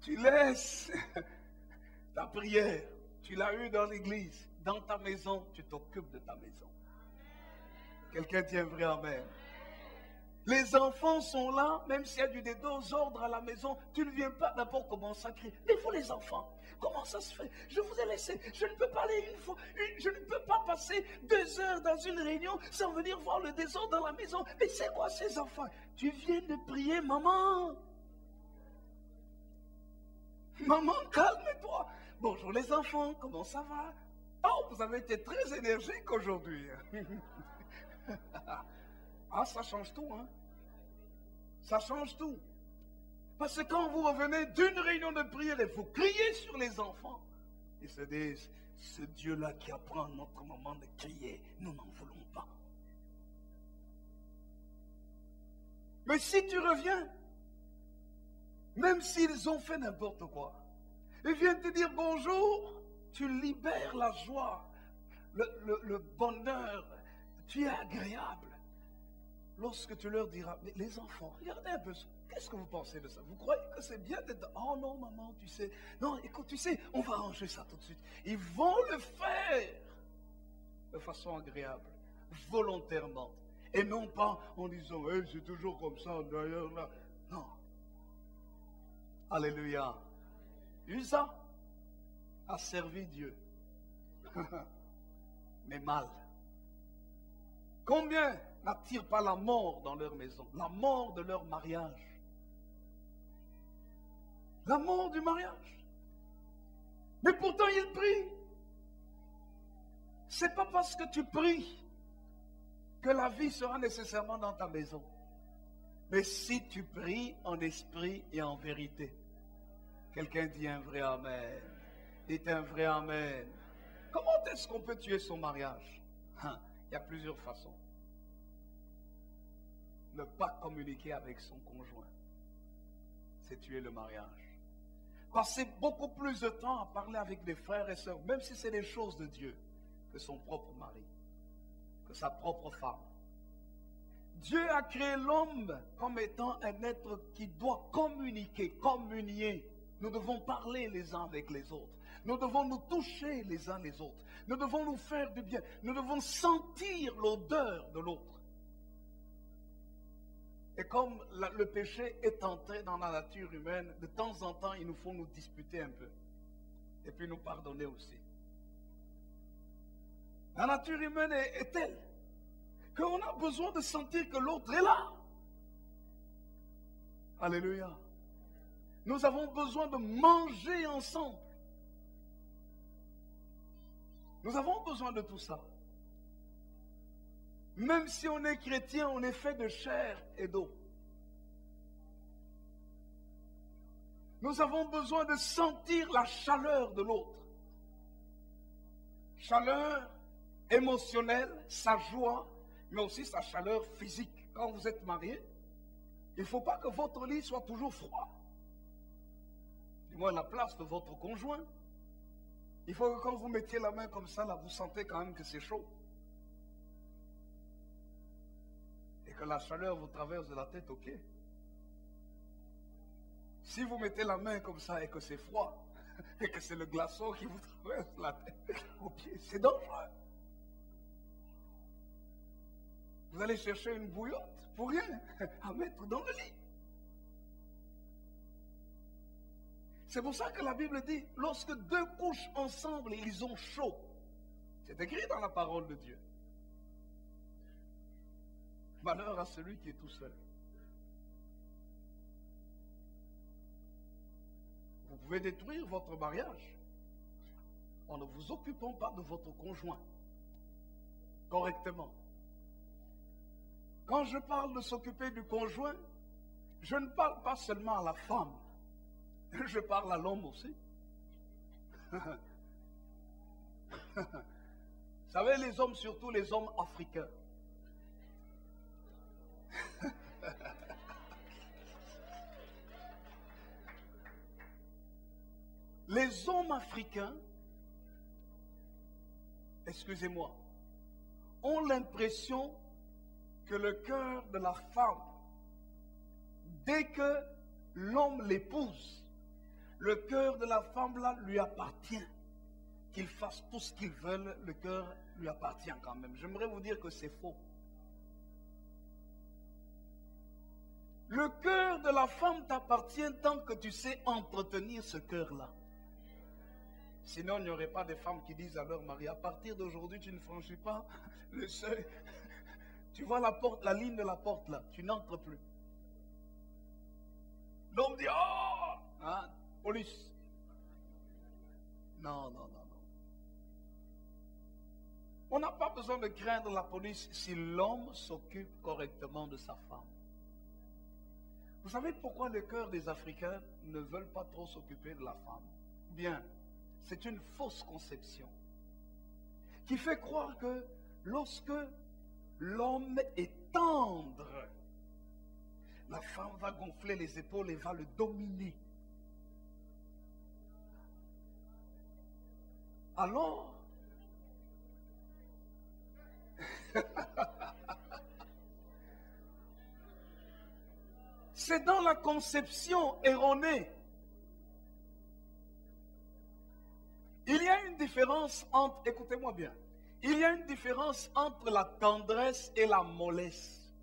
tu laisses ta prière, tu l'as eue dans l'église, dans ta maison, tu t'occupes de ta maison. Quelqu'un dit un vrai amen. Les enfants sont là, même s'il y a du désordre à la maison, tu ne viens pas d'abord commencer à crier. Mais vous les enfants, comment ça se fait? Je vous ai laissé, je ne peux pas aller une fois, je ne peux pas passer 2 heures dans une réunion sans venir voir le désordre dans la maison. Mais c'est quoi ces enfants? Tu viens de prier, maman. Maman, calme-toi. Bonjour les enfants, comment ça va? Oh, vous avez été très énergique aujourd'hui. Ah, ça change tout, hein? Ça change tout. Parce que quand vous revenez d'une réunion de prière et vous criez sur les enfants, ils se disent, ce Dieu-là qui apprend à notre maman de crier, nous n'en voulons pas. Mais si tu reviens, même s'ils ont fait n'importe quoi, ils viennent te dire bonjour, tu libères la joie, le bonheur, tu es agréable. Lorsque tu leur diras, mais les enfants, regardez un peu, qu'est-ce que vous pensez de ça? Vous croyez que c'est bien d'être, oh non maman, tu sais, non écoute, tu sais, on va arranger ça tout de suite. Ils vont le faire de façon agréable, volontairement, et non pas en disant, hey, c'est toujours comme ça, d'ailleurs là. Non. Alléluia. Usa a servi Dieu, mais mal. Combien n'attirent pas la mort dans leur maison, la mort de leur mariage, la mort du mariage. Mais pourtant ils prient. C'est pas parce que tu pries que la vie sera nécessairement dans ta maison. Mais si tu pries en esprit et en vérité, quelqu'un dit un vrai amen. Dites un vrai amen. Comment est-ce qu'on peut tuer son mariage? Il y a plusieurs façons. Ne pas communiquer avec son conjoint, c'est tuer le mariage. Passer beaucoup plus de temps à parler avec des frères et sœurs, même si c'est des choses de Dieu, que son propre mari, que sa propre femme. Dieu a créé l'homme comme étant un être qui doit communiquer, communier. Nous devons parler les uns avec les autres. Nous devons nous toucher les uns les autres. Nous devons nous faire du bien. Nous devons sentir l'odeur de l'autre. Et comme le péché est entré dans la nature humaine, de temps en temps, il nous faut nous disputer un peu. Et puis nous pardonner aussi. La nature humaine est telle qu'on a besoin de sentir que l'autre est là. Alléluia. Nous avons besoin de manger ensemble. Nous avons besoin de tout ça. Même si on est chrétien, on est fait de chair et d'eau. Nous avons besoin de sentir la chaleur de l'autre. Chaleur émotionnelle, sa joie, mais aussi sa chaleur physique. Quand vous êtes marié, il ne faut pas que votre lit soit toujours froid. Du moins la place de votre conjoint. Il faut que quand vous mettiez la main comme ça, là, vous sentez quand même que c'est chaud. Et que la chaleur vous traverse de la tête aux pieds. Si vous mettez la main comme ça et que c'est froid, et que c'est le glaçon qui vous traverse la tête aux pieds, c'est dangereux. Vous allez chercher une bouillotte pour rien à mettre dans le lit. C'est pour ça que la Bible dit, lorsque 2 couchent ensemble, ils ont chaud. C'est écrit dans la parole de Dieu. Malheur à celui qui est tout seul. Vous Vous pouvez détruire votre mariage en ne vous occupant pas de votre conjoint correctement. Quand je parle de s'occuper du conjoint, je ne parle pas seulement à la femme, je parle à l'homme aussi. Vous savez, les hommes, surtout les hommes africains, les hommes africains, excusez-moi, ont l'impression que le cœur de la femme, dès que l'homme l'épouse, le cœur de la femme là lui appartient. Qu'ils fassent tout ce qu'ils veulent, le cœur lui appartient quand même. J'aimerais vous dire que c'est faux. Le cœur de la femme t'appartient tant que tu sais entretenir ce cœur-là. Sinon, il n'y aurait pas de femmes qui disent à leur mari, à partir d'aujourd'hui, tu ne franchis pas le seuil. Tu vois la porte, la ligne de la porte là, tu n'entres plus. L'homme dit, oh, hein, police. Non, non, non, non. On n'a pas besoin de craindre la police si l'homme s'occupe correctement de sa femme. Vous savez pourquoi le cœur des Africains ne veulent pas trop s'occuper de la femme? Bien, c'est une fausse conception qui fait croire que lorsque l'homme est tendre, la femme va gonfler les épaules et va le dominer. Alors, c'est dans la conception erronée. Il y a une différence entre, écoutez-moi bien, il y a une différence entre la tendresse et la mollesse.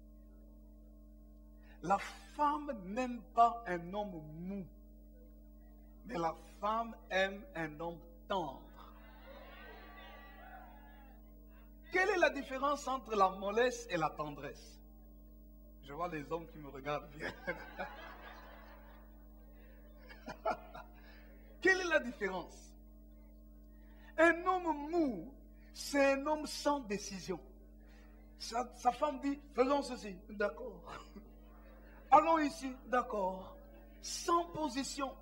La femme n'aime pas un homme mou, mais la femme aime un homme tendre. Quelle est la différence entre la mollesse et la tendresse? Je vois les hommes qui me regardent bien. Quelle est la différence? Un homme mou, c'est un homme sans décision. Sa femme dit, faisons ceci, d'accord. Allons ici, d'accord. Sans position.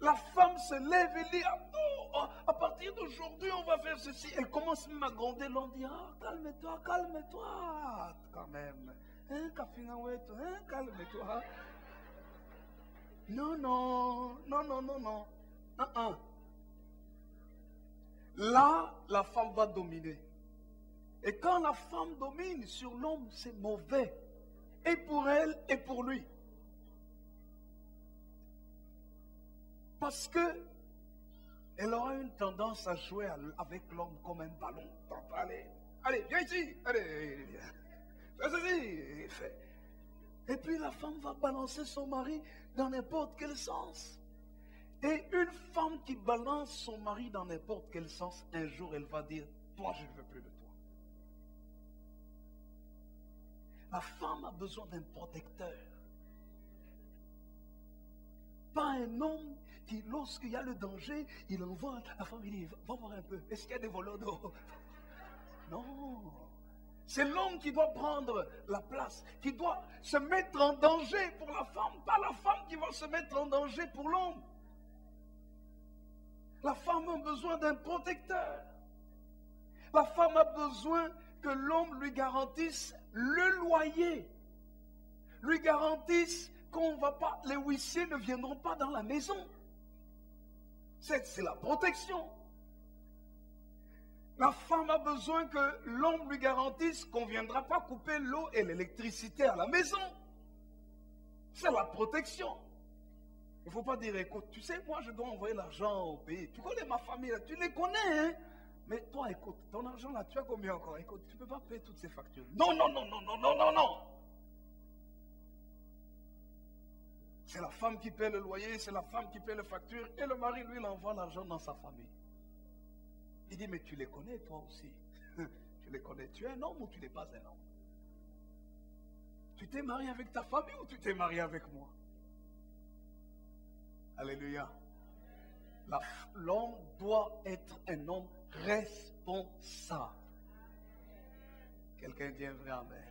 La femme se lève et dit, ah, non, à partir d'aujourd'hui, on va faire ceci. Elle commence même à gronder. L'on dit, ah, calme-toi, calme-toi, quand même. Hein, calme-toi. Non, non, non, non, non, non. Là, la femme va dominer. Et quand la femme domine sur l'homme, c'est mauvais. Et pour elle, et pour lui. Parce que elle aura une tendance à jouer avec l'homme comme un ballon. Donc, allez, allez, viens ici, allez, viens. Fais ceci, fais. Et puis la femme va balancer son mari dans n'importe quel sens. Et une femme qui balance son mari dans n'importe quel sens, un jour elle va dire, toi je ne veux plus de toi. La femme a besoin d'un protecteur. Pas un homme qui, lorsqu'il y a le danger, il envoie la femme, il dit, va voir un peu, est-ce qu'il y a des voleurs d'eau? Non. C'est l'homme qui doit prendre la place, qui doit se mettre en danger pour la femme, pas la femme qui va se mettre en danger pour l'homme. La femme a besoin d'un protecteur. La femme a besoin que l'homme lui garantisse le loyer, lui garantisse qu'on va pas, les huissiers ne viendront pas dans la maison. C'est la protection. La femme a besoin que l'homme lui garantisse qu'on ne viendra pas couper l'eau et l'électricité à la maison. C'est la protection. Il ne faut pas dire, écoute, tu sais, moi je dois envoyer l'argent au pays. Tu connais ma famille, là, tu les connais, hein? Mais toi, écoute, ton argent là, tu as combien encore? Écoute, tu ne peux pas payer toutes ces factures. Non, non, non, non, non, non, non, non. C'est la femme qui paie le loyer, c'est la femme qui paie les factures, et le mari, lui, il envoie l'argent dans sa famille. Il dit, mais tu les connais toi aussi. Tu les connais. Tu es un homme ou tu n'es pas un homme? Tu t'es marié avec ta famille ou tu t'es marié avec moi? Alléluia. L'homme doit être un homme responsable. Quelqu'un dit un vrai amen.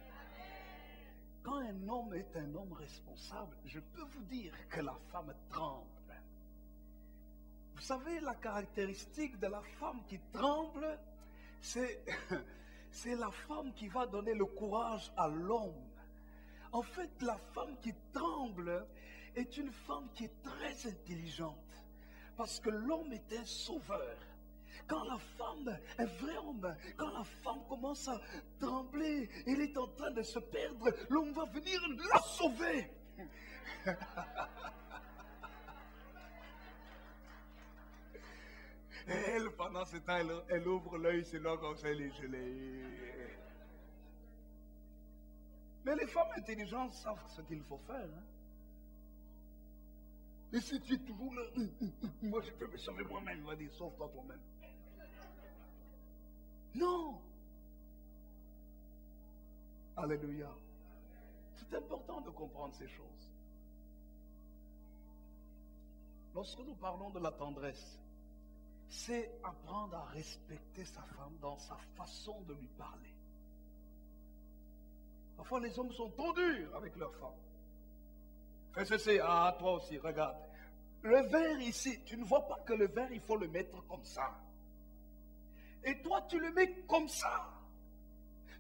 Quand un homme est un homme responsable, je peux vous dire que la femme tremble. Vous savez, la caractéristique de la femme qui tremble, c'est la femme qui va donner le courage à l'homme. En fait, la femme qui tremble est une femme qui est très intelligente. Parce que l'homme est un sauveur. Quand la femme, un vrai homme, quand la femme commence à trembler, elle est en train de se perdre, l'homme va venir la sauver. Et elle, pendant ce temps, elle ouvre l'œil, c'est là comme ça, elle est gelée. Mais les femmes intelligentes savent ce qu'il faut faire. Hein? Et si tu es toujours là, moi je peux me sauver moi-même, il va dire, sauve-toi toi-même. Non. Alléluia. C'est important de comprendre ces choses. Lorsque nous parlons de la tendresse, c'est apprendre à respecter sa femme dans sa façon de lui parler. Parfois, les hommes sont trop durs avec leur femme. Fais ceci, ah, toi aussi, regarde. Le verre ici, tu ne vois pas que le verre, il faut le mettre comme ça. Et toi, tu le mets comme ça.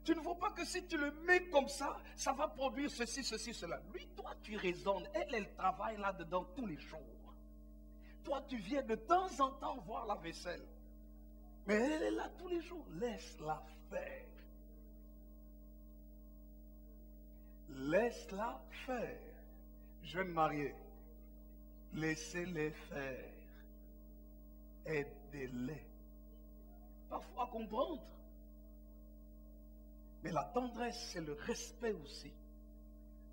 Tu ne vois pas que si tu le mets comme ça, ça va produire ceci, ceci, cela. Lui, toi, tu raisonnes. Elle travaille là-dedans tous les jours. Toi, tu viens de temps en temps voir la vaisselle. Mais elle est là tous les jours. Laisse-la faire. Laisse-la faire. Jeunes mariés, laissez-les faire. Aidez-les. Parfois comprendre. Mais la tendresse, c'est le respect aussi.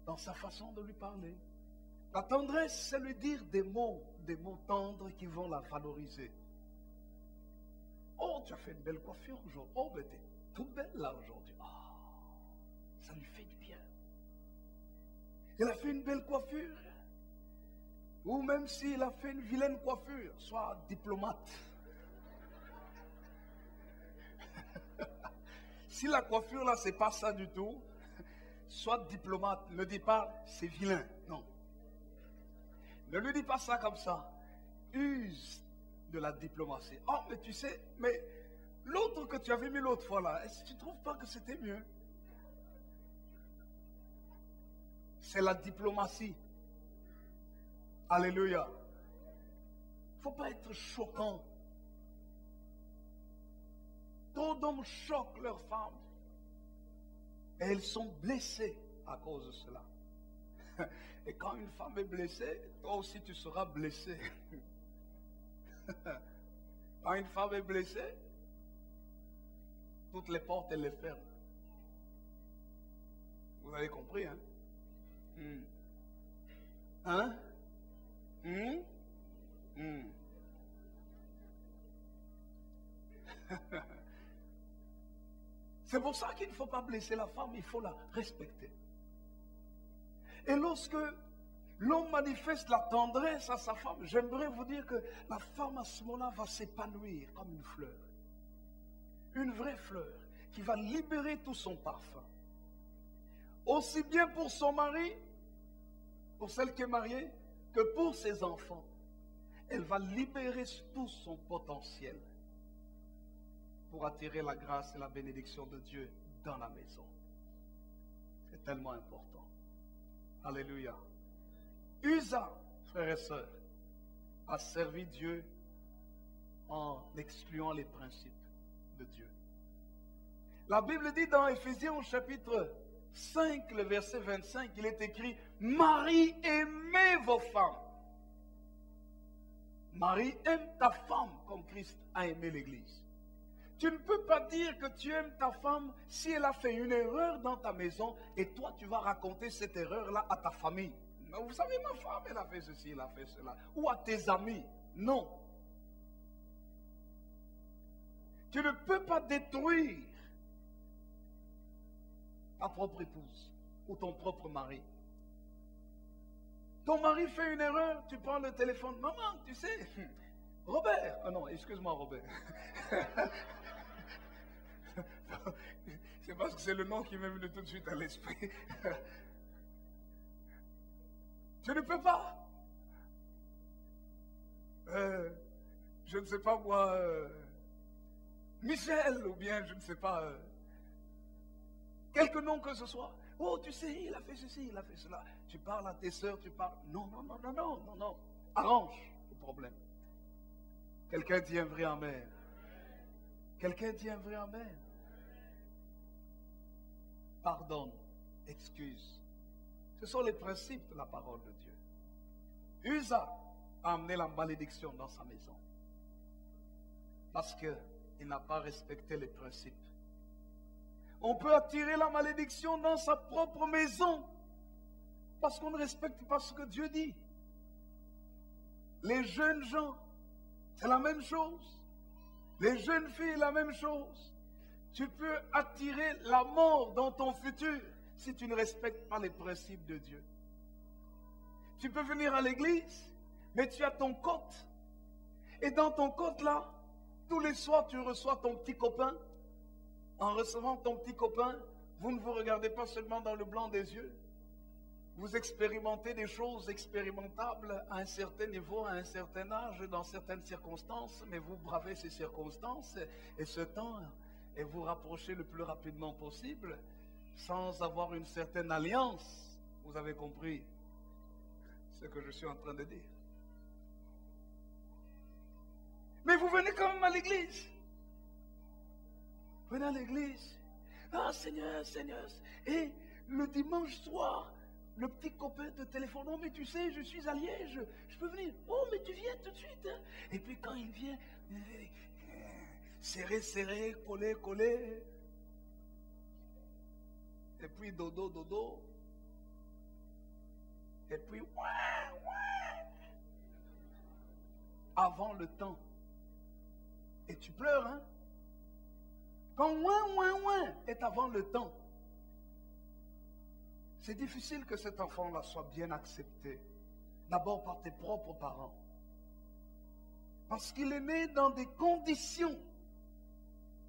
Dans sa façon de lui parler. La tendresse, c'est lui dire des mots tendres qui vont la valoriser. Oh, tu as fait une belle coiffure aujourd'hui. Oh, mais tu es toute belle là aujourd'hui. Oh, ça lui fait du bien. Elle a fait une belle coiffure. Ou même s'il a fait une vilaine coiffure, sois diplomate. Si la coiffure là, c'est pas ça du tout, sois diplomate. Ne dis pas, c'est vilain. Non. Ne lui dis pas ça comme ça. Use de la diplomatie. Oh, mais tu sais, mais l'autre que tu avais mis l'autre fois là, est-ce que tu ne trouves pas que c'était mieux? C'est la diplomatie. Alléluia. Il ne faut pas être choquant. Trop d'hommes choquent leurs femmes. Et elles sont blessées à cause de cela. Et quand une femme est blessée, toi aussi tu seras blessé. Quand une femme est blessée, toutes les portes, elles les ferment. Vous avez compris, hein? Hein? C'est pour ça qu'il ne faut pas blesser la femme, il faut la respecter. Et lorsque l'homme manifeste la tendresse à sa femme, j'aimerais vous dire que la femme à ce moment-là va s'épanouir comme une fleur. Une vraie fleur qui va libérer tout son parfum. Aussi bien pour son mari, pour celle qui est mariée, que pour ses enfants. Elle va libérer tout son potentiel pour attirer la grâce et la bénédiction de Dieu dans la maison. C'est tellement important. Alléluia. Usa, frères et sœurs, a servi Dieu en excluant les principes de Dieu. La Bible dit dans Éphésiens au chapitre 5, le verset 25, il est écrit « Marie, aimez vos femmes ». Marie, aime ta femme comme Christ a aimé l'Église. Tu ne peux pas dire que tu aimes ta femme si elle a fait une erreur dans ta maison et toi tu vas raconter cette erreur-là à ta famille. Mais vous savez, ma femme, elle a fait ceci, elle a fait cela. Ou à tes amis. Non. Tu ne peux pas détruire ta propre épouse ou ton propre mari. Ton mari fait une erreur, tu prends le téléphone. Maman, tu sais, Robert. Ah non, excuse-moi, Robert. C'est parce que c'est le nom qui m'est venu tout de suite à l'esprit. Tu ne peux pas. Je ne sais pas moi, Michel, ou bien je ne sais pas, quelque nom que ce soit. Oh, tu sais, il a fait ceci, il a fait cela. Tu parles à tes sœurs, tu parles. Non, non, non, non, non, non, non. Arrange le problème. Quelqu'un dit un vrai amen. Quelqu'un dit un vrai amen. Pardonne, excuse. Ce sont les principes de la parole de Dieu. Usa a amené la malédiction dans sa maison. Parce qu'il n'a pas respecté les principes. On peut attirer la malédiction dans sa propre maison. Parce qu'on ne respecte pas ce que Dieu dit. Les jeunes gens, c'est la même chose. Les jeunes filles, la même chose. Tu peux attirer la mort dans ton futur si tu ne respectes pas les principes de Dieu. Tu peux venir à l'église, mais tu as ton cote. Et dans ton cote là, tous les soirs tu reçois ton petit copain. En recevant ton petit copain, vous ne vous regardez pas seulement dans le blanc des yeux. Vous expérimentez des choses expérimentables à un certain niveau, à un certain âge, dans certaines circonstances, mais vous bravez ces circonstances et ce temps et vous rapprochez le plus rapidement possible sans avoir une certaine alliance. Vous avez compris ce que je suis en train de dire. Mais vous venez quand même à l'église. Venez à l'église. Ah Seigneur, Seigneur. Et le dimanche soir, le petit copain te téléphone. Oh mais tu sais, je suis à Liège, je peux venir. Oh mais tu viens tout de suite. Hein? Et puis quand il vient, serré, serré, collé, collé. Et puis dodo, dodo. Et puis ouin, ouin. Avant le temps. Et tu pleures, hein? Quand ouin, ouin, ouin est avant le temps, c'est difficile que cet enfant-là soit bien accepté. D'abord par tes propres parents. Parce qu'il est né dans des conditions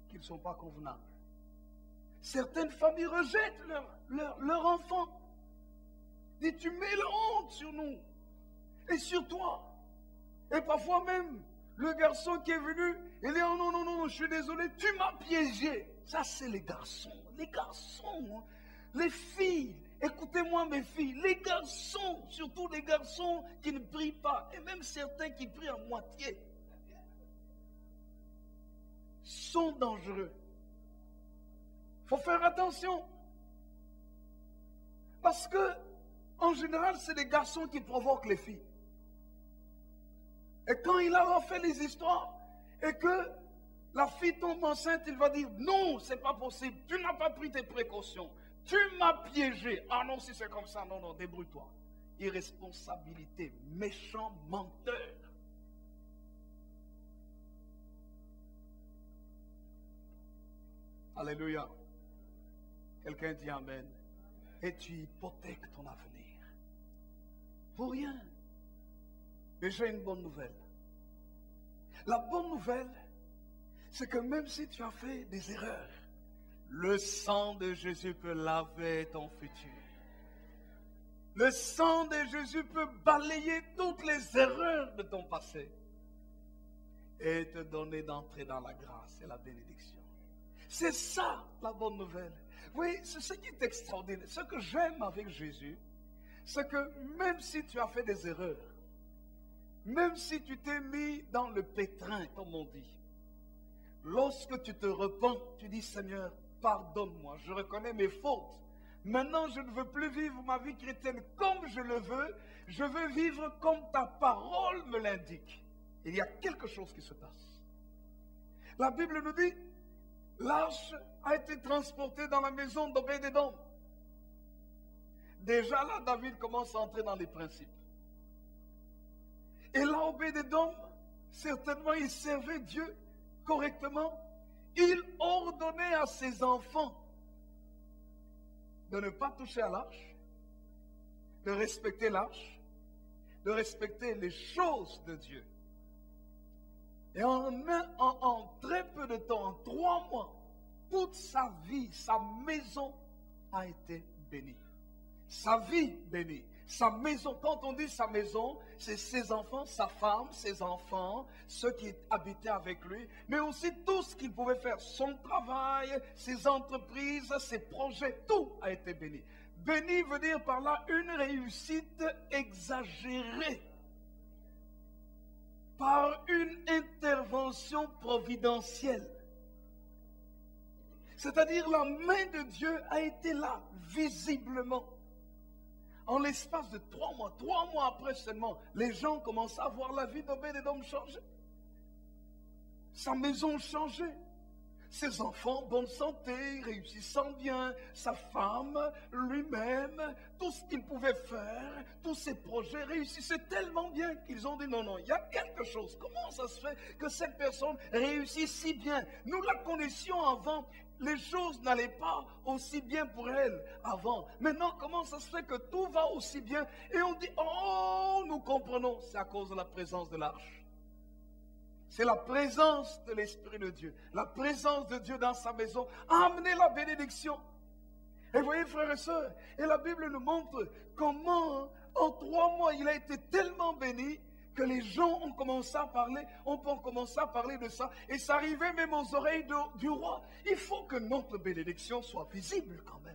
qui ne sont pas convenables. Certaines familles rejettent leur enfant. Et tu mets la honte sur nous et sur toi. Et parfois même, le garçon qui est venu, il dit oh non, non, non, je suis désolé, tu m'as piégé. Ça, c'est les garçons. Les garçons, les filles, écoutez-moi mes filles, les garçons, surtout les garçons qui ne prient pas, et même certains qui prient à moitié, sont dangereux. Il faut faire attention. Parce que, en général, c'est les garçons qui provoquent les filles. Et quand il a refait les histoires, et que la fille tombe enceinte, il va dire, non, c'est pas possible, tu n'as pas pris tes précautions, tu m'as piégé. Ah non, si c'est comme ça, non, non, débrouille-toi. Irresponsabilité, méchant menteur. Alléluia. Quelqu'un dit amen. Et tu hypothèques ton avenir. Pour rien. Mais j'ai une bonne nouvelle. La bonne nouvelle, c'est que même si tu as fait des erreurs, le sang de Jésus peut laver ton futur. Le sang de Jésus peut balayer toutes les erreurs de ton passé et te donner d'entrer dans la grâce et la bénédiction. C'est ça la bonne nouvelle. Oui, c'est ce qui est extraordinaire. Ce que j'aime avec Jésus, c'est que même si tu as fait des erreurs, même si tu t'es mis dans le pétrin, comme on dit, lorsque tu te repens, tu dis Seigneur, pardonne-moi, je reconnais mes fautes. Maintenant, je ne veux plus vivre ma vie chrétienne comme je le veux, je veux vivre comme ta parole me l'indique. Il y a quelque chose qui se passe. La Bible nous dit, l'arche a été transportée dans la maison d'Obéd-Édom. Déjà là, David commence à entrer dans les principes. Et là, Obéd-Édom, certainement, il servait Dieu correctement. Il ordonnait à ses enfants de ne pas toucher à l'arche, de respecter l'arche, de respecter les choses de Dieu. Et en très peu de temps, en 3 mois, toute sa vie, sa maison a été bénie. Sa vie bénie. Sa maison, quand on dit sa maison, c'est ses enfants, sa femme, ses enfants, ceux qui habitaient avec lui, mais aussi tout ce qu'il pouvait faire, son travail, ses entreprises, ses projets, tout a été béni. Béni veut dire par là une réussite exagérée par une intervention providentielle. C'est-à-dire la main de Dieu a été là, visiblement. En l'espace de 3 mois, 3 mois après seulement, les gens commencent à voir la vie d'Obed-Édom changer. Sa maison changée. Ses enfants, bonne santé, réussissant bien, sa femme, lui-même, tout ce qu'il pouvait faire, tous ses projets réussissaient tellement bien qu'ils ont dit non, non, il y a quelque chose. Comment ça se fait que cette personne réussit si bien? Nous la connaissions avant, les choses n'allaient pas aussi bien pour elle avant. Maintenant, comment ça se fait que tout va aussi bien? Et on dit, oh, nous comprenons, c'est à cause de la présence de l'arche. C'est la présence de l'Esprit de Dieu. La présence de Dieu dans sa maison a amené la bénédiction. Et vous voyez, frères et sœurs, et la Bible nous montre comment, en 3 mois, il a été tellement béni que les gens ont commencé à parler, de ça. Et ça arrivait même aux oreilles du roi. Il faut que notre bénédiction soit visible quand même.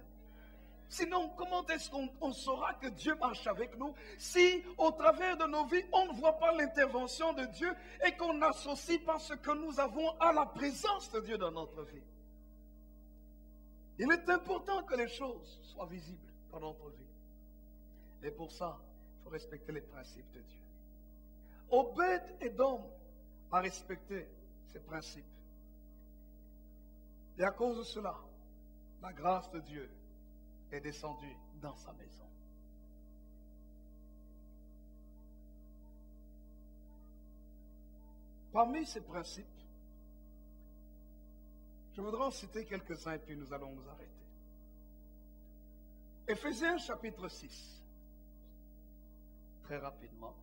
Sinon, comment est-ce qu'on saura que Dieu marche avec nous si, au travers de nos vies, on ne voit pas l'intervention de Dieu et qu'on n'associe pas ce que nous avons à la présence de Dieu dans notre vie? Il est important que les choses soient visibles dans notre vie. Et pour ça, il faut respecter les principes de Dieu. Obed-Édom a respecté ces principes. Et à cause de cela, la grâce de Dieu est descendu dans sa maison. Parmi ces principes, je voudrais en citer quelques-uns et puis nous allons nous arrêter. Éphésiens chapitre 6, très rapidement.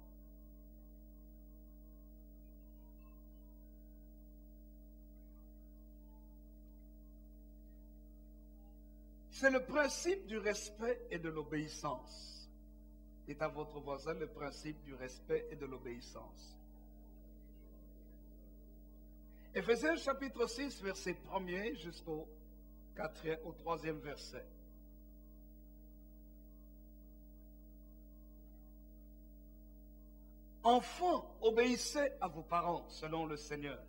C'est le principe du respect et de l'obéissance. Dites à votre voisin le principe du respect et de l'obéissance. Éphésiens chapitre 6, verset 1er jusqu'au 3e verset. Enfants, obéissez à vos parents selon le Seigneur,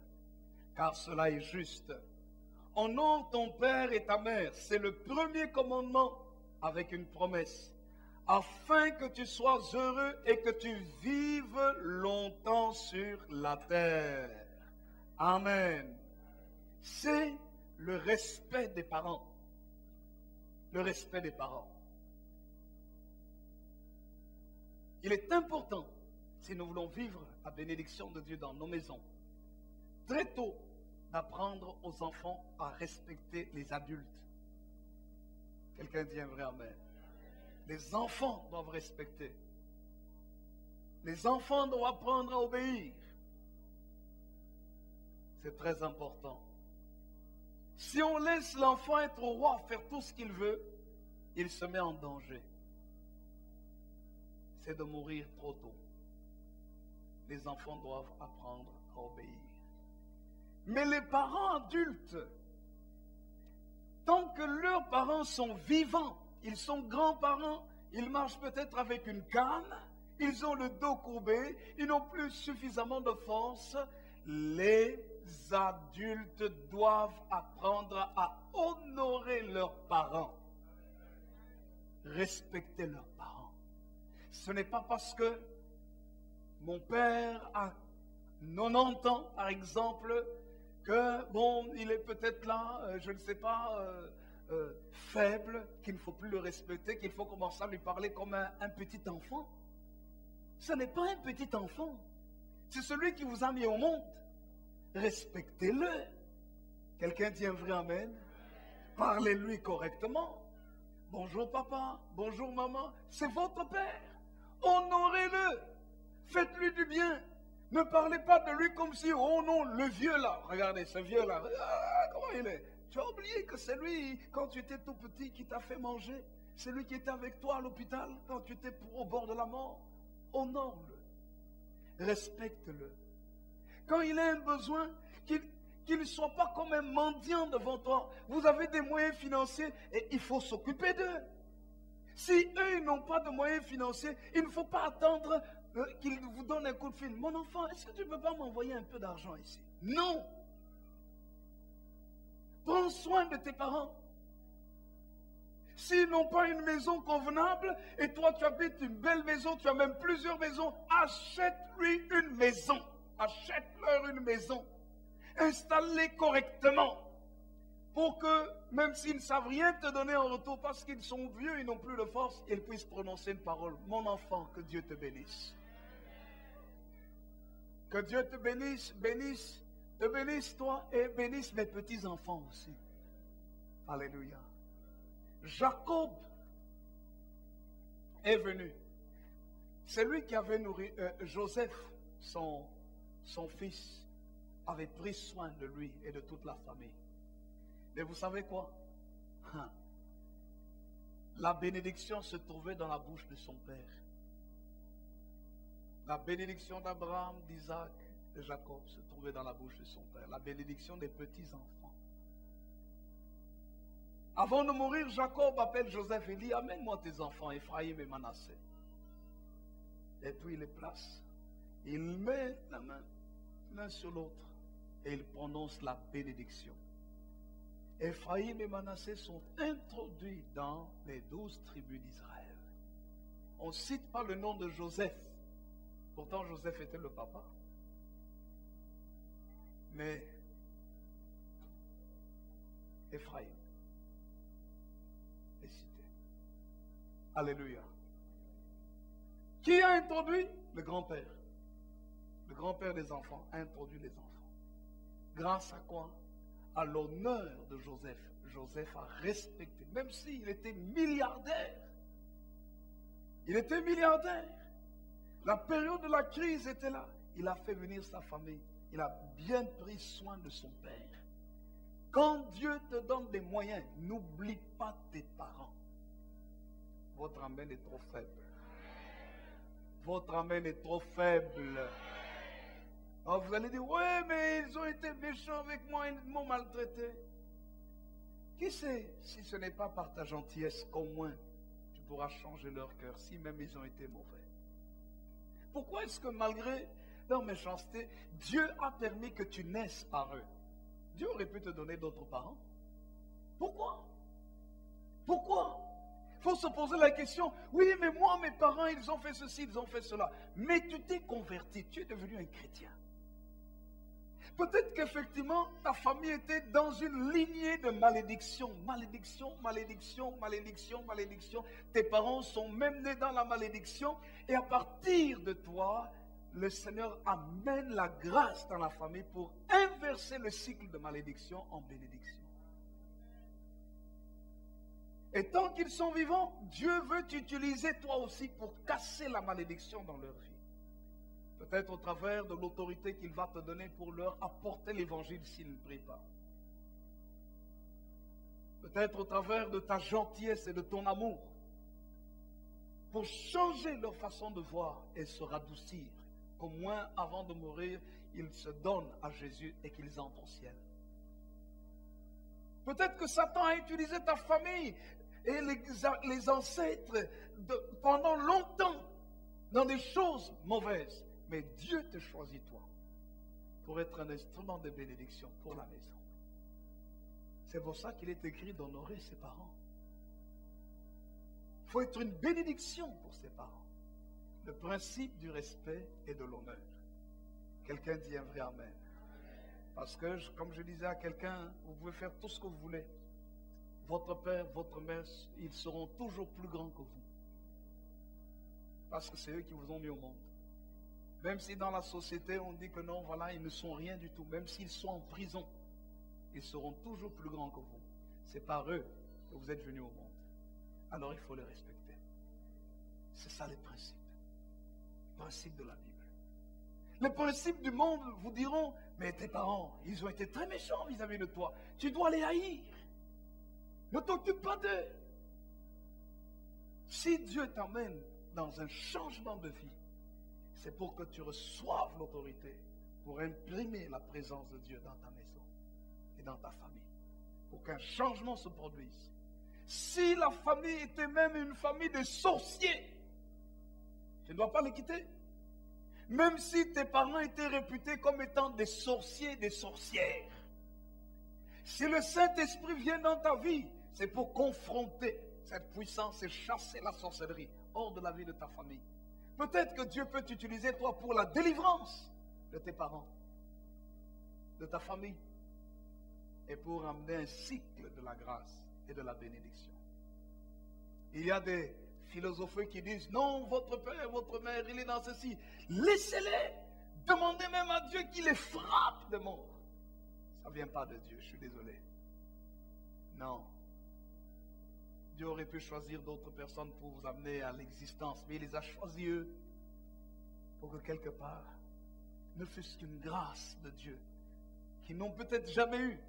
car cela est juste. Honore ton père et ta mère, c'est le premier commandement avec une promesse, afin que tu sois heureux et que tu vives longtemps sur la terre. Amen. C'est le respect des parents. Le respect des parents. Il est important, si nous voulons vivre la bénédiction de Dieu dans nos maisons, très tôt, d'apprendre aux enfants à respecter les adultes. Quelqu'un dit un vrai amen. Les enfants doivent respecter. Les enfants doivent apprendre à obéir. C'est très important. Si on laisse l'enfant être roi, faire tout ce qu'il veut, il se met en danger. C'est de mourir trop tôt. Les enfants doivent apprendre à obéir. Mais les parents adultes, tant que leurs parents sont vivants, ils sont grands-parents, ils marchent peut-être avec une canne, ils ont le dos courbé, ils n'ont plus suffisamment de force, les adultes doivent apprendre à honorer leurs parents, respecter leurs parents. Ce n'est pas parce que mon père a 90 ans, par exemple, que, bon, il est peut-être là, je ne sais pas, faible, qu'il ne faut plus le respecter, qu'il faut commencer à lui parler comme un petit enfant. Ce n'est pas un petit enfant. C'est celui qui vous a mis au monde. Respectez-le. Quelqu'un dit un vrai amen? Parlez-lui correctement. Bonjour papa, bonjour maman, c'est votre père. Honorez-le. Faites-lui du bien. Ne parlez pas de lui comme si, oh non, le vieux là, regardez ce vieux là, comment il est? Tu as oublié que c'est lui, quand tu étais tout petit, qui t'a fait manger. C'est lui qui était avec toi à l'hôpital quand tu étais au bord de la mort. Honore-le. Respecte-le. Quand il a un besoin, qu'il ne soit pas comme un mendiant devant toi. Vous avez des moyens financiers et il faut s'occuper d'eux. Si eux n'ont pas de moyens financiers, il ne faut pas attendre qu'ils vous donnent un coup de fil. Mon enfant, est-ce que tu ne peux pas m'envoyer un peu d'argent ici? Non. Prends soin de tes parents. S'ils n'ont pas une maison convenable et toi tu habites une belle maison, tu as même plusieurs maisons, achète-lui une maison. Achète-leur une maison. Installe-les correctement. Pour que, même s'ils ne savent rien te donner en retour, parce qu'ils sont vieux, ils n'ont plus de force, ils puissent prononcer une parole. Mon enfant, que Dieu te bénisse. Que Dieu te bénisse, te bénisse toi et bénisse mes petits-enfants aussi. Alléluia. Jacob est venu. C'est lui qui avait nourri Joseph, son fils, avait pris soin de lui et de toute la famille. Mais vous savez quoi? La bénédiction se trouvait dans la bouche de son père. La bénédiction d'Abraham, d'Isaac, de Jacob se trouvait dans la bouche de son père. La bénédiction des petits-enfants. Avant de mourir, Jacob appelle Joseph et dit, amène-moi tes enfants, Ephraïm et Manassé. Et puis il les place. Il met la main l'un sur l'autre et il prononce la bénédiction. Ephraïm et Manassé sont introduits dans les 12 tribus d'Israël. On ne cite pas le nom de Joseph. Pourtant, Joseph était le papa. Mais Ephraïm est cité. Alléluia. Qui a introduit? Le grand-père. Le grand-père des enfants a introduit les enfants. Grâce à quoi? À l'honneur de Joseph. Joseph a respecté, même s'il était milliardaire. Il était milliardaire. La période de la crise était là. Il a fait venir sa famille. Il a bien pris soin de son père. Quand Dieu te donne des moyens, n'oublie pas tes parents. Votre amen est trop faible. Votre amen est trop faible. Alors vous allez dire, ouais, mais ils ont été méchants avec moi, ils m'ont maltraité. Qui sait si ce n'est pas par ta gentillesse qu'au moins tu pourras changer leur cœur, si même ils ont été mauvais. Pourquoi est-ce que malgré leur méchanceté, Dieu a permis que tu naisses par eux? Dieu aurait pu te donner d'autres parents. Pourquoi? Pourquoi? Il faut se poser la question, oui, mais moi, mes parents, ils ont fait ceci, ils ont fait cela. Mais tu t'es converti, tu es devenu un chrétien. Peut-être qu'effectivement, ta famille était dans une lignée de malédiction. Malédiction, malédiction, malédiction, malédiction. Tes parents sont même nés dans la malédiction. Et à partir de toi, le Seigneur amène la grâce dans la famille pour inverser le cycle de malédiction en bénédiction. Et tant qu'ils sont vivants, Dieu veut t'utiliser toi aussi pour casser la malédiction dans leur vie. Peut-être au travers de l'autorité qu'il va te donner pour leur apporter l'évangile s'ils ne prient pas. Peut-être au travers de ta gentillesse et de ton amour. Pour changer leur façon de voir et se radoucir. Qu'au moins, avant de mourir, ils se donnent à Jésus et qu'ils entrent au ciel. Peut-être que Satan a utilisé ta famille et les ancêtres pendant longtemps dans des choses mauvaises. Mais Dieu te choisit, toi, pour être un instrument de bénédiction pour la maison. C'est pour ça qu'il est écrit d'honorer ses parents. Il faut être une bénédiction pour ses parents. Le principe du respect et de l'honneur. Quelqu'un dit un vrai amen. Parce que, comme je disais à quelqu'un, vous pouvez faire tout ce que vous voulez. Votre père, votre mère, ils seront toujours plus grands que vous. Parce que c'est eux qui vous ont mis au monde. Même si dans la société on dit que non, voilà, ils ne sont rien du tout. Même s'ils sont en prison, ils seront toujours plus grands que vous. C'est par eux que vous êtes venus au monde. Alors il faut les respecter. C'est ça les principes. Principes de la Bible. Les principes du monde vous diront, mais tes parents, ils ont été très méchants vis-à-vis de toi. Tu dois les haïr. Ne t'occupe pas d'eux. Si Dieu t'emmène dans un changement de vie, c'est pour que tu reçoives l'autorité, pour imprimer la présence de Dieu dans ta maison et dans ta famille, pour qu'un changement se produise. Si la famille était même une famille de sorciers, tu ne dois pas les quitter. Même si tes parents étaient réputés comme étant des sorciers, des sorcières. Si le Saint-Esprit vient dans ta vie, c'est pour confronter cette puissance et chasser la sorcellerie hors de la vie de ta famille. Peut-être que Dieu peut t'utiliser, toi, pour la délivrance de tes parents, de ta famille, et pour amener un cycle de la grâce et de la bénédiction. Il y a des philosophes qui disent, non, votre père, votre mère, il est dans ceci. Laissez-les. Demandez même à Dieu qu'il les frappe de mort. Ça ne vient pas de Dieu, je suis désolé. Non. Dieu aurait pu choisir d'autres personnes pour vous amener à l'existence, mais il les a choisis eux pour que quelque part, ne fût-ce qu'une grâce de Dieu, qu'ils n'ont peut-être jamais eu,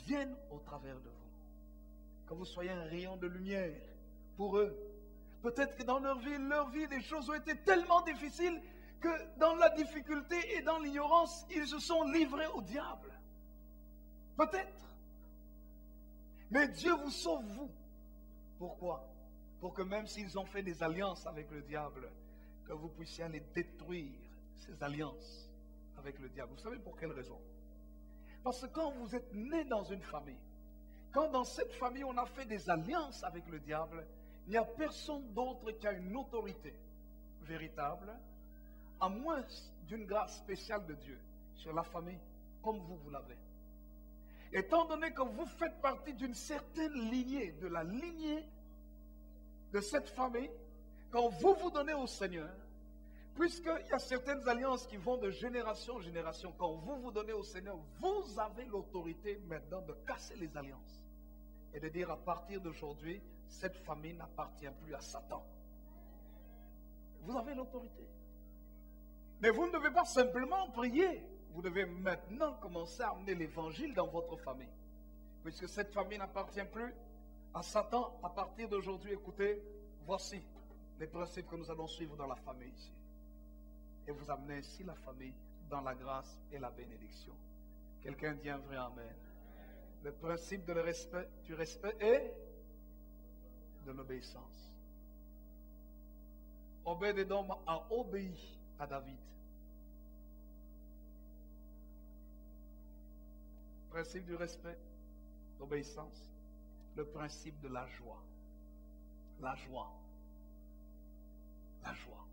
vienne au travers de vous. Que vous soyez un rayon de lumière pour eux. Peut-être que dans leur vie, les choses ont été tellement difficiles que dans la difficulté et dans l'ignorance, ils se sont livrés au diable. Peut-être. Mais Dieu vous sauve, vous. Pourquoi? Pour que même s'ils ont fait des alliances avec le diable, que vous puissiez aller détruire ces alliances avec le diable. Vous savez pour quelle raison? Parce que quand vous êtes né dans une famille, quand dans cette famille on a fait des alliances avec le diable, il n'y a personne d'autre qui a une autorité véritable, à moins d'une grâce spéciale de Dieu sur la famille, comme vous l'avez. Étant donné que vous faites partie d'une certaine lignée, de la lignée de cette famille, quand vous vous donnez au Seigneur, puisqu'il y a certaines alliances qui vont de génération en génération, quand vous vous donnez au Seigneur, vous avez l'autorité maintenant de casser les alliances et de dire à partir d'aujourd'hui, cette famille n'appartient plus à Satan. Vous avez l'autorité. Mais vous ne devez pas simplement prier. Vous devez maintenant commencer à amener l'évangile dans votre famille. Puisque cette famille n'appartient plus à Satan, à partir d'aujourd'hui, écoutez, voici les principes que nous allons suivre dans la famille ici. Et vous amenez ainsi la famille dans la grâce et la bénédiction. Quelqu'un dit un vrai amen. Le principe de du respect et de l'obéissance. Obed-Edom a obéi à David. Principe du respect, l'obéissance, le principe de la joie. La joie. La joie.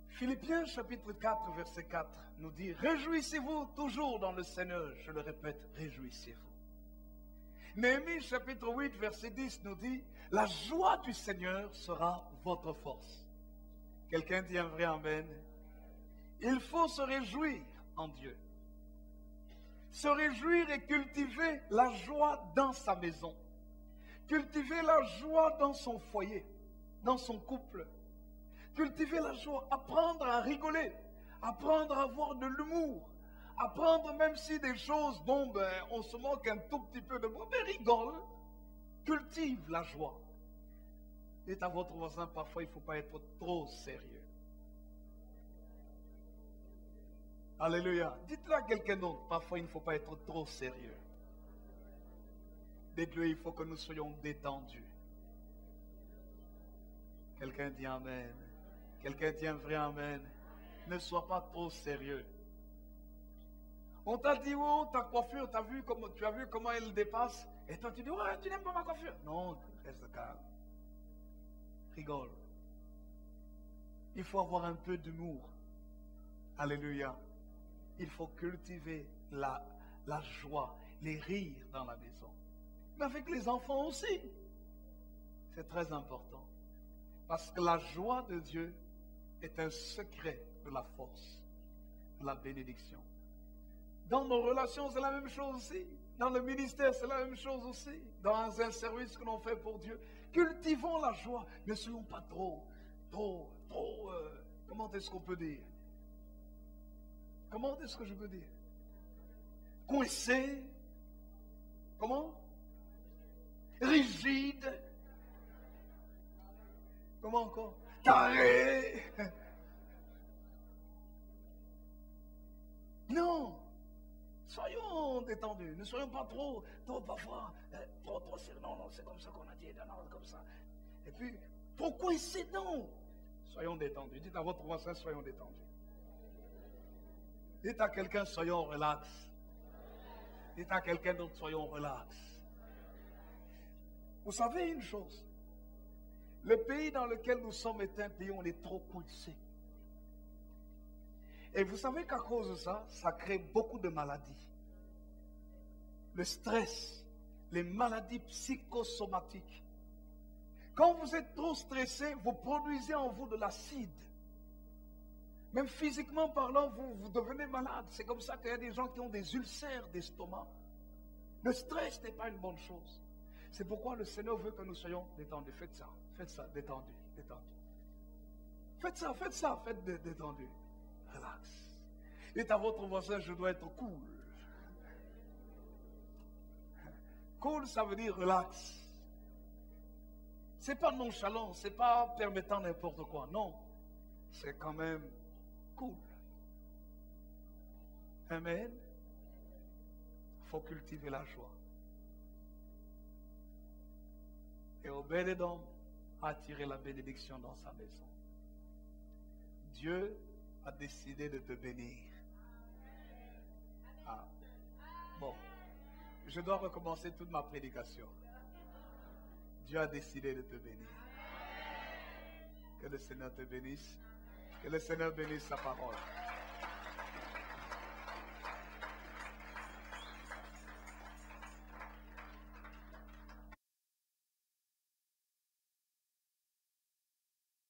Philippiens chapitre 4, verset 4 nous dit, réjouissez-vous toujours dans le Seigneur. Je le répète, réjouissez-vous. Néhémie chapitre 8, verset 10 nous dit, la joie du Seigneur sera votre force. Quelqu'un dit un vrai amen. Il faut se réjouir en Dieu. Se réjouir et cultiver la joie dans sa maison. Cultiver la joie dans son foyer, dans son couple. Cultiver la joie, apprendre à rigoler, apprendre à avoir de l'humour, apprendre même si des choses, bon, ben, on se moque un tout petit peu de moi, mais rigole. Cultive la joie. Dites à votre voisin, parfois il ne faut pas être trop sérieux. Alléluia. Dites-le à quelqu'un d'autre, parfois il ne faut pas être trop sérieux. Dites-le, il faut que nous soyons détendus. Quelqu'un dit amen. Quelqu'un dit un vrai amen. Ne sois pas trop sérieux. On t'a dit, oh, ta coiffure, tu as vu comment elle dépasse? Et toi tu dis, ouais, tu n'aimes pas ma coiffure? Non, reste calme. Rigole. Il faut avoir un peu d'humour. Alléluia. Il faut cultiver la joie, les rires dans la maison. Mais avec les enfants aussi. C'est très important. Parce que la joie de Dieu est un secret de la force, de la bénédiction. Dans nos relations, c'est la même chose aussi. Dans le ministère, c'est la même chose aussi. Dans un service que l'on fait pour Dieu. Cultivons la joie. Ne soyons pas trop, comment est-ce qu'on peut dire? Comment est-ce que je peux dire? Coincé. Comment? Rigide. Comment encore? Taré. Non. Soyons détendus. Ne soyons pas trop parfois, trop, non, c'est comme ça qu'on a dit, non, comme ça. Et puis, trop coincés, non. Soyons détendus. Dites à votre voisin, soyons détendus. Dites à quelqu'un, soyons relax. Dites à quelqu'un d'autre, soyons relax. Vous savez une chose, le pays dans lequel nous sommes est un pays où on est trop coincé. Et vous savez qu'à cause de ça, ça crée beaucoup de maladies. Le stress, les maladies psychosomatiques. Quand vous êtes trop stressé, vous produisez en vous de l'acide. Même physiquement parlant, vous devenez malade. C'est comme ça qu'il y a des gens qui ont des ulcères d'estomac. Le stress n'est pas une bonne chose. C'est pourquoi le Seigneur veut que nous soyons détendus. Faites ça, détendus, détendus. Faites ça, faites détendus. Relax. Dites à votre voisin, je dois être cool. Cool, ça veut dire relax. C'est pas nonchalant, c'est pas permettant n'importe quoi. Non, c'est quand même cool. Amen. Il faut cultiver la joie. Et Obed-Édom a attiré la bénédiction dans sa maison. Dieu a décidé de te bénir. Ah. Bon, je dois recommencer toute ma prédication. Dieu a décidé de te bénir. Que le Seigneur te bénisse. Que le Seigneur bénisse sa parole.